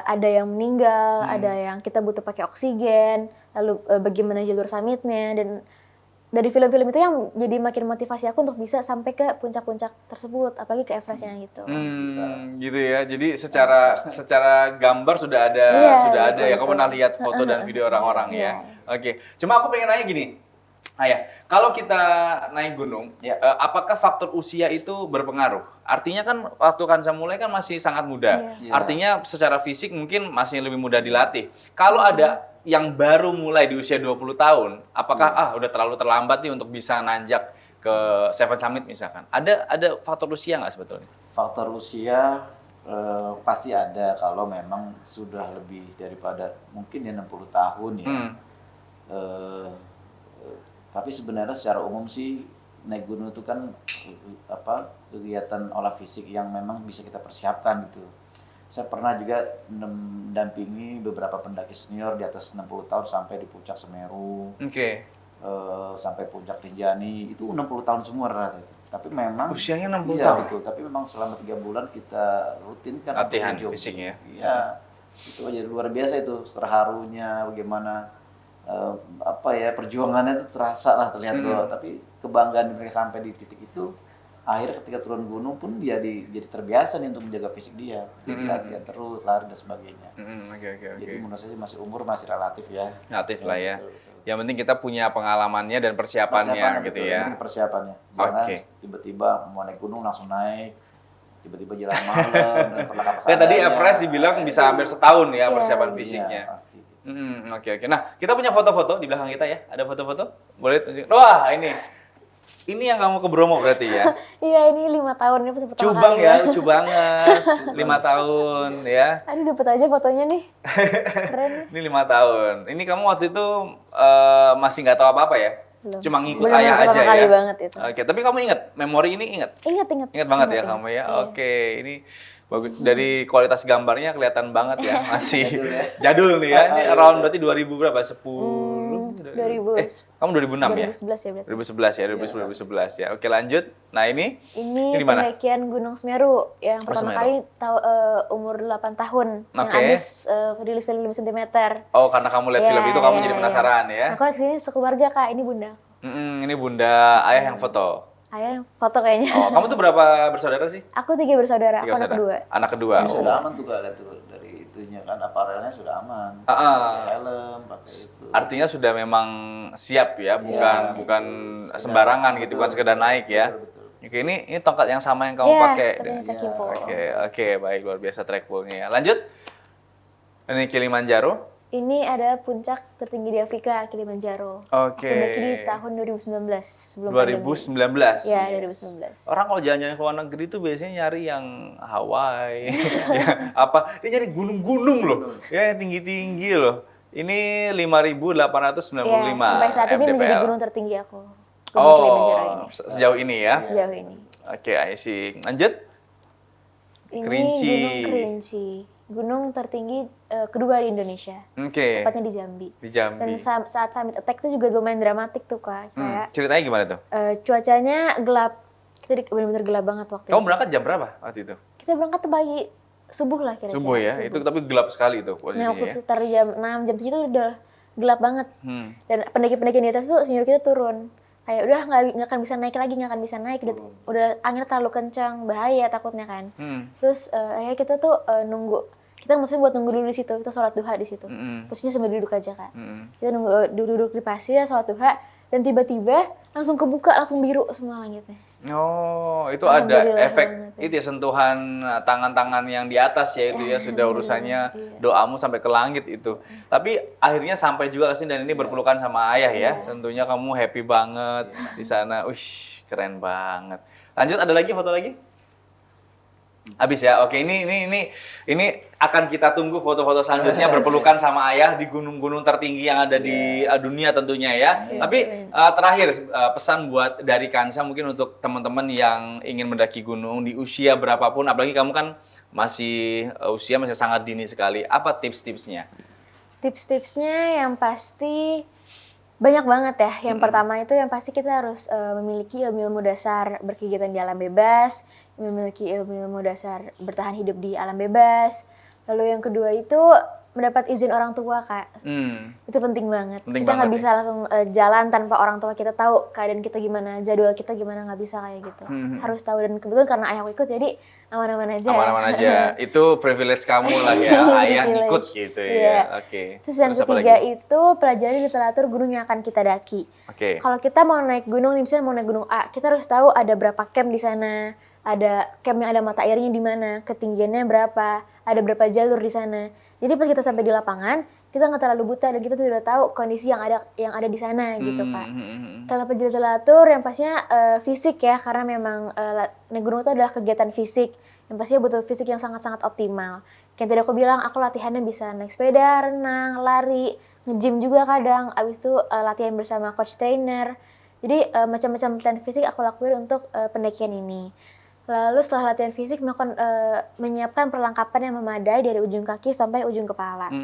ada yang meninggal, ada yang kita butuh pakai oksigen, lalu bagaimana jalur summitnya, dan dari film-film itu yang jadi makin motivasi aku untuk bisa sampai ke puncak-puncak tersebut, apalagi ke Everestnya gitu. Gitu ya. Jadi secara gambar sudah ada ya. Kamu pernah lihat foto dan video orang-orang ya. Oke. Cuma aku pengen nanya gini. Ayah, kalau kita naik gunung, apakah faktor usia itu berpengaruh? Artinya kan waktu Kansa mulai kan masih sangat muda. Artinya secara fisik mungkin masih lebih mudah dilatih. Kalau ada yang baru mulai di usia 20 tahun, apakah udah terlalu terlambat nih untuk bisa nanjak ke Seven Summit misalkan? Ada faktor usia nggak sebetulnya? Faktor usia pasti ada kalau memang sudah lebih daripada mungkin ya 60 tahun ya. Tapi sebenarnya secara umum sih naik gunung itu kan kegiatan olah fisik yang memang bisa kita persiapkan gitu. Saya pernah juga mendampingi beberapa pendaki senior di atas 60 tahun sampai di puncak Semeru. Sampai puncak Rinjani, itu 60 tahun semua rata. Tapi memang usianya 60 tahun. Iya betul, tapi memang selama 3 bulan kita rutin kan latihan fisiknya. Iya. Itu aja luar biasa itu, terharunya bagaimana perjuangannya itu terasa lah terlihat bahwa tapi kebanggaan mereka sampai di titik itu akhirnya ketika turun gunung pun dia jadi terbiasa nih untuk menjaga fisik dia, jadi latihan terus, lari dan sebagainya. Jadi menurut saya masih umur masih relatif ya. Relatif lah ya. Betul. Yang penting kita punya pengalamannya dan persiapannya gitu betul, ya. Persiapannya. Jangan tiba-tiba mau naik gunung langsung naik, tiba-tiba jalan malam dan perlengkapan. Tadi Everest dibilang bisa hampir setahun ya persiapan fisiknya. Iya, pasti. Oke. Nah, kita punya foto-foto di belakang kita ya. Ada foto-foto? Boleh tunjuk. Wah, ini. Ini yang kamu ke Bromo berarti ya? Iya, ini 5 tahun. Ini pertama kali. Cubang ya, lucu banget. 5 tahun ya. Aduh, dapet aja fotonya nih. Keren. Ini 5 tahun. Ini kamu waktu itu masih nggak tahu apa-apa ya? Belum. Cuma ngikut Belum, ayah aja kali ya? banget itu. Oke, tapi kamu ingat? Memori ini ingat? Ingat. Ingat banget ya kamu ya? Iya. Oke, ini bagus. Dari kualitas gambarnya kelihatan banget ya. Masih jadul nih ya. Ini around berarti 2000 berapa? 10? 2000. Kamu 2006 ya? 2011 ya berarti. 2011 ya, 2011 ya. Oke, lanjut. Nah, ini di mana? pendakian Gunung Semeru yang pertama kali umur 8 tahun. Yang habis rilis film 5 cm. Oh, karena kamu lihat film itu kamu jadi penasaran ya? Aku kesini sekeluarga, Kak. Ini bunda. Ini bunda, ayah yang foto. Ayah yang foto kayaknya. Oh, kamu tuh berapa bersaudara sih? Aku 3 bersaudara, aku anak kedua. Anak kedua. Sudah aman juga lihat tuh dari itunya kan, aparelnya sudah aman. Pakai helm, pakai itu. Artinya sudah memang siap ya, bukan sembarangan gitu, bukan sekedar naik ya. Betul. Oke, ini tongkat yang sama yang kamu pakai. Oke, baik, luar biasa track pull-nya ya. Lanjut. Ini Kilimanjaro. Ini ada puncak tertinggi di Afrika, Kilimanjaro. Oke. Aku mendaki di tahun 2019, sebelum 2019? Iya, 2019. Orang kalau jalan-jalan ke luar negeri tuh biasanya nyari yang Hawaii, dia nyari gunung-gunung loh, ya yang tinggi-tinggi loh. Ini 5.895 sampai saat ini menjadi gunung tertinggi aku. Gunung Kilimanjaro ini. Sejauh ini ya? Sejauh ini. Oke, I see. Lanjut. Ini Kerinci. Gunung Kerinci. Gunung tertinggi kedua di Indonesia. Tepatnya di Jambi. Dan saat summit attack itu juga lumayan dramatik tuh, Kak. Kayak ceritanya gimana tuh? Cuacanya gelap. Kita benar-benar gelap banget waktu itu. Kamu berangkat jam berapa waktu itu? Kita berangkat tuh pagi subuh lah kira-kira. Subuh ya? Itu tapi gelap sekali tuh posisinya. Nah, waktu sekitar jam 6, jam 7 itu udah gelap banget. Dan pendaki-pendaki di atas tuh senior kita turun. Kayak udah nggak akan bisa naik lagi, nggak akan bisa naik. Udah anginnya terlalu kencang, bahaya takutnya kan. Terus akhirnya kita tuh nunggu. Kita maksudnya buat nunggu dulu di situ, kita sholat duha di situ. Posisinya sambil duduk aja kan. Kita nunggu duduk di pasir, sholat duha, dan tiba-tiba langsung kebuka, langsung biru semua langitnya. Oh, itu ada efek itu ya, sentuhan tangan-tangan yang di atas ya itu ya, sudah urusannya doamu sampai ke langit itu. Tapi akhirnya sampai juga ke sini dan ini berpelukan sama ayah ya. Tentunya kamu happy banget di sana. Wih, keren banget. Lanjut, ada lagi foto lagi? Habis ya. Oke, ini akan kita tunggu foto-foto selanjutnya berpelukan sama ayah di gunung-gunung tertinggi yang ada di dunia tentunya ya. Tapi terakhir pesan buat dari Kansa mungkin untuk teman-teman yang ingin mendaki gunung di usia berapapun, apalagi kamu kan usia masih sangat dini sekali. Apa tips-tipsnya? Tips-tipsnya yang pasti banyak banget ya. Yang pertama itu yang pasti kita harus memiliki ilmu-ilmu dasar berkegiatan di alam bebas, memiliki ilmu-ilmu dasar bertahan hidup di alam bebas. Lalu yang kedua itu mendapat izin orang tua, Kak. Itu penting banget. Penting kita nggak banget bisa langsung jalan tanpa orang tua kita tahu keadaan kita gimana, jadwal kita gimana, nggak bisa kayak gitu. Harus tahu, dan kebetulan karena ayahku ikut jadi aman-aman aja. Aman-aman aja. Itu privilege kamu lah ya, ayah ikut gitu ya. Oke. Terus yang ketiga itu pelajari literatur gunung yang akan kita daki. Kalau kita mau naik gunung, misalnya mau naik gunung A, kita harus tahu ada berapa camp di sana, ada camp yang ada mata airnya di mana, ketinggiannya berapa, ada berapa jalur di sana. Jadi pas kita sampai di lapangan, kita nggak terlalu buta dan kita tuh udah tahu kondisi yang ada di sana gitu, Kak. Kalau pelajari literatur yang pastinya fisik ya, karena memang naik gunung itu adalah kegiatan fisik yang pastinya butuh fisik yang sangat-sangat optimal. Kayak tadi aku bilang, aku latihannya bisa naik sepeda, renang, lari, nge-gym juga kadang, abis itu latihan bersama coach trainer. Jadi macam-macam latihan fisik aku lakuin untuk pendakian ini. Lalu setelah latihan fisik menyiapkan perlengkapan yang memadai dari ujung kaki sampai ujung kepala.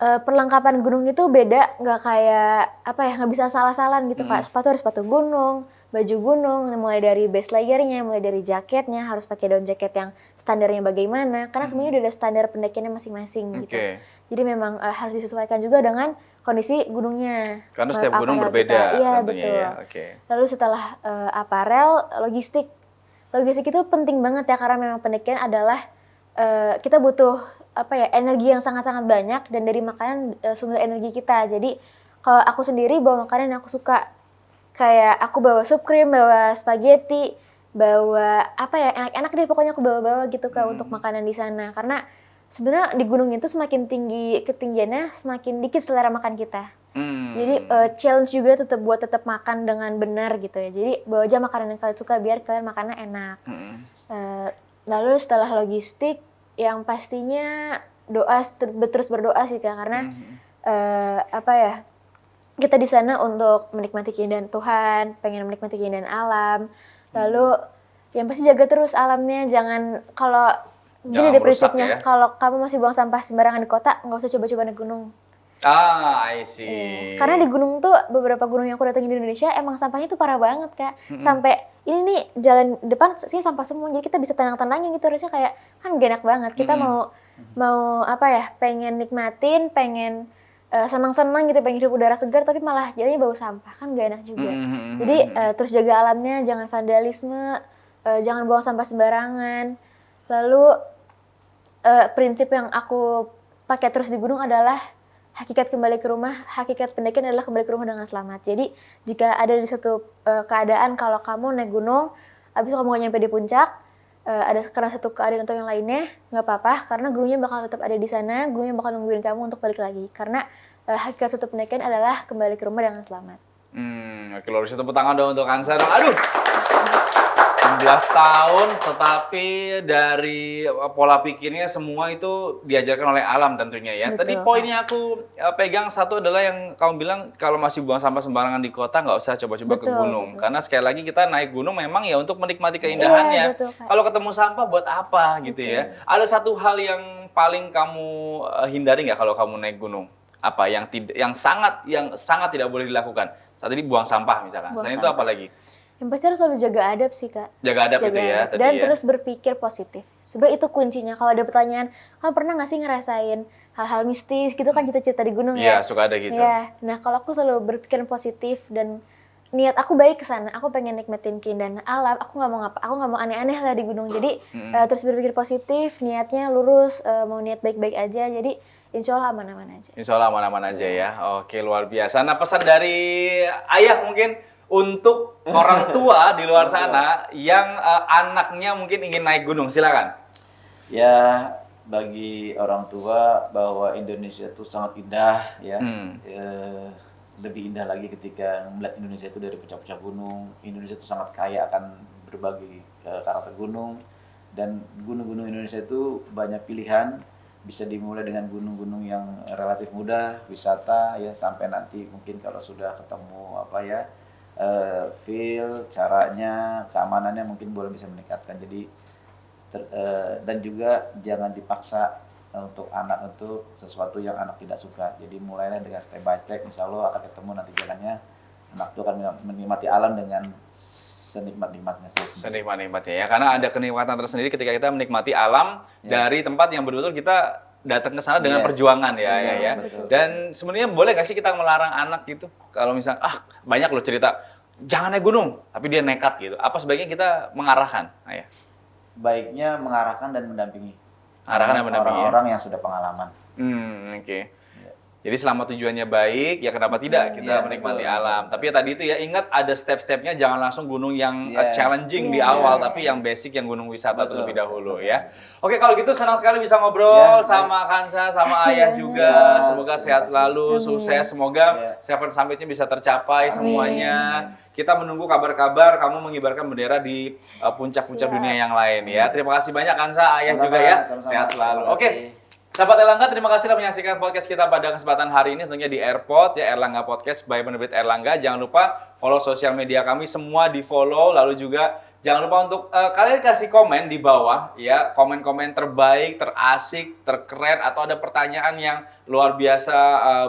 Perlengkapan gunung itu beda, nggak kayak nggak bisa salah-salan gitu, Kak. Sepatu harus sepatu gunung, baju gunung, mulai dari base layernya, mulai dari jaketnya harus pakai down jaket yang standarnya bagaimana, karena semuanya udah ada standar pendakiannya masing-masing gitu. Jadi memang harus disesuaikan juga dengan kondisi gunungnya. Karena setiap gunung berbeda Iya, tentunya betul. Lalu setelah aparel, logistik itu penting banget ya, karena memang pendakian adalah kita butuh energi yang sangat-sangat banyak, dan dari makanan sumber energi kita. Jadi kalau aku sendiri bawa makanan yang aku suka, kayak aku bawa sup krim, bawa spaghetti, bawa enak-enak deh pokoknya aku bawa-bawa gitu, Kak, untuk makanan di sana. Karena sebenarnya di gunung itu semakin tinggi ketinggiannya, semakin dikit selera makan kita. Jadi challenge juga tetap makan dengan benar gitu ya. Jadi bawa aja makanan yang kalian suka biar kalian makannya enak. Lalu setelah logistik, yang pastinya doa, terus berdoa sih, Kak, karena kita di sana untuk menikmati keindahan Tuhan, pengen menikmati keindahan alam. Lalu yang pasti jaga terus alamnya, jangan gini deh prinsipnya, kalau kamu masih buang sampah sembarangan di kota, nggak usah coba-coba naik gunung. I see. Karena di gunung tuh, beberapa gunung yang aku datangin di Indonesia emang sampahnya tuh parah banget, Kak. Sampai ini nih jalan depan sih sampah semua, jadi kita bisa tenang-tenangin gitu, harusnya kayak kan gak enak banget. Kita mau pengen nikmatin, pengen senang-senang gitu, pengen hidup udara segar, tapi malah jadinya bau sampah, kan gak enak juga. Jadi terus jaga alamnya, jangan vandalisme, jangan buang sampah sembarangan. Lalu prinsip yang aku pakai terus di gunung adalah hakikat kembali ke rumah, hakikat pendakian adalah kembali ke rumah dengan selamat. Jadi jika ada di suatu keadaan kalau kamu naik gunung, habis itu kamu gak nyampe di puncak, ada karena satu keadaan atau yang lainnya, nggak apa-apa, karena gunungnya bakal tetap ada di sana, gunungnya bakal nungguin kamu untuk balik lagi. Karena hakikat suatu pendakian adalah kembali ke rumah dengan selamat. Oke, luar biasa, tepuk tangan dong untuk Hansa dong. Aduh, 16 tahun, tetapi dari pola pikirnya semua itu diajarkan oleh alam tentunya ya. Betul. Tadi poinnya aku pegang satu adalah yang kamu bilang, kalau masih buang sampah sembarangan di kota nggak usah coba-coba ke gunung. Karena sekali lagi kita naik gunung memang ya untuk menikmati keindahannya. Kalau ketemu sampah buat apa gitu ya. Ada satu hal yang paling kamu hindari nggak kalau kamu naik gunung? Apa yang sangat tidak boleh dilakukan? Saat ini buang sampah misalkan. Selain itu apa lagi? Yang pasti harus selalu jaga adab sih, Kak. Jaga adab itu ya. Dan terus berpikir positif. Sebenarnya itu kuncinya. Kalau ada pertanyaan, kamu pernah nggak sih ngerasain hal-hal mistis gitu kan, cita-cita di gunung ya? Iya, suka ada gitu. Ya. Nah, kalau aku selalu berpikir positif dan niat aku baik ke sana. Aku pengen nikmatin keindahan alam. Aku nggak mau aneh-aneh lah di gunung. Jadi terus berpikir positif, niatnya lurus, mau niat baik-baik aja. Jadi insya Allah aman-aman aja. Insya Allah aman-aman aja ya. Oke, luar biasa. Nah, pesan dari ayah mungkin untuk orang tua di luar sana yang anaknya mungkin ingin naik gunung, silakan. Ya, bagi orang tua bahwa Indonesia itu sangat indah ya. Lebih indah lagi ketika melihat Indonesia itu dari puncak-puncak gunung. Indonesia itu sangat kaya akan berbagai karakter gunung, dan gunung-gunung Indonesia itu banyak pilihan. Bisa dimulai dengan gunung-gunung yang relatif mudah, wisata ya, sampai nanti mungkin kalau sudah ketemu feel, caranya, keamanannya mungkin boleh bisa meningkatkan. Jadi dan juga jangan dipaksa untuk anak untuk sesuatu yang anak tidak suka. Jadi mulailah dengan step by step, insya Allah akan ketemu nanti jalannya. Anak itu akan menikmati alam dengan senikmat-nikmatnya. Senikmat-nikmatnya ya, karena ada kenikmatan tersendiri ketika kita menikmati alam dari tempat yang betul-betul kita datang ke sana dengan perjuangan ya. Betul. Dan sebenarnya boleh nggak sih kita melarang anak gitu? Kalau misal banyak loh cerita jangan naik gunung, tapi dia nekat gitu. Apa sebaiknya kita mengarahkan, Ayah? Baiknya mengarahkan dan mendampingi. Arahkan dan mendampingi. Orang-orang yang sudah pengalaman. Oke. Jadi selama tujuannya baik, ya kenapa tidak kita menikmati alam. Tapi ya tadi itu ya ingat ada step-stepnya, jangan langsung gunung yang challenging di awal, tapi yang basic yang gunung wisata terlebih dahulu ya. Oke, kalau gitu senang sekali bisa ngobrol sama Kansa, sama Ayah juga. Semoga sehat selalu, sukses. Semoga seven summit-nya bisa tercapai semuanya. Kita menunggu kabar-kabar kamu mengibarkan bendera di puncak-puncak dunia yang lain ya. Terima kasih banyak Kansa, Ayah juga ya. Sehat selalu. Oke. Sahabat Erlangga, terima kasih telah menyaksikan podcast kita pada kesempatan hari ini tentunya di Airport ya, Erlangga Podcast by Penerbit Erlangga. Jangan lupa follow sosial media kami semua, di-follow, lalu juga jangan lupa untuk kalian kasih komen di bawah ya, komen-komen terbaik, terasik, terkeren atau ada pertanyaan yang luar biasa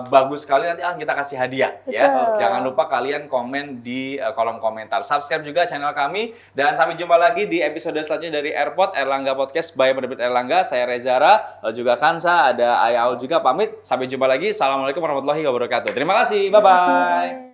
bagus sekali, nanti kita kasih hadiah ya. Jangan lupa kalian komen di kolom komentar. Subscribe juga channel kami dan sampai jumpa lagi di episode selanjutnya dari Airport Erlangga Podcast by Penerbit Erlangga. Saya Rezara, lalu juga Kansa, ada Ayah Aul juga pamit. Sampai jumpa lagi. Assalamualaikum warahmatullahi wabarakatuh. Terima kasih. Bye bye.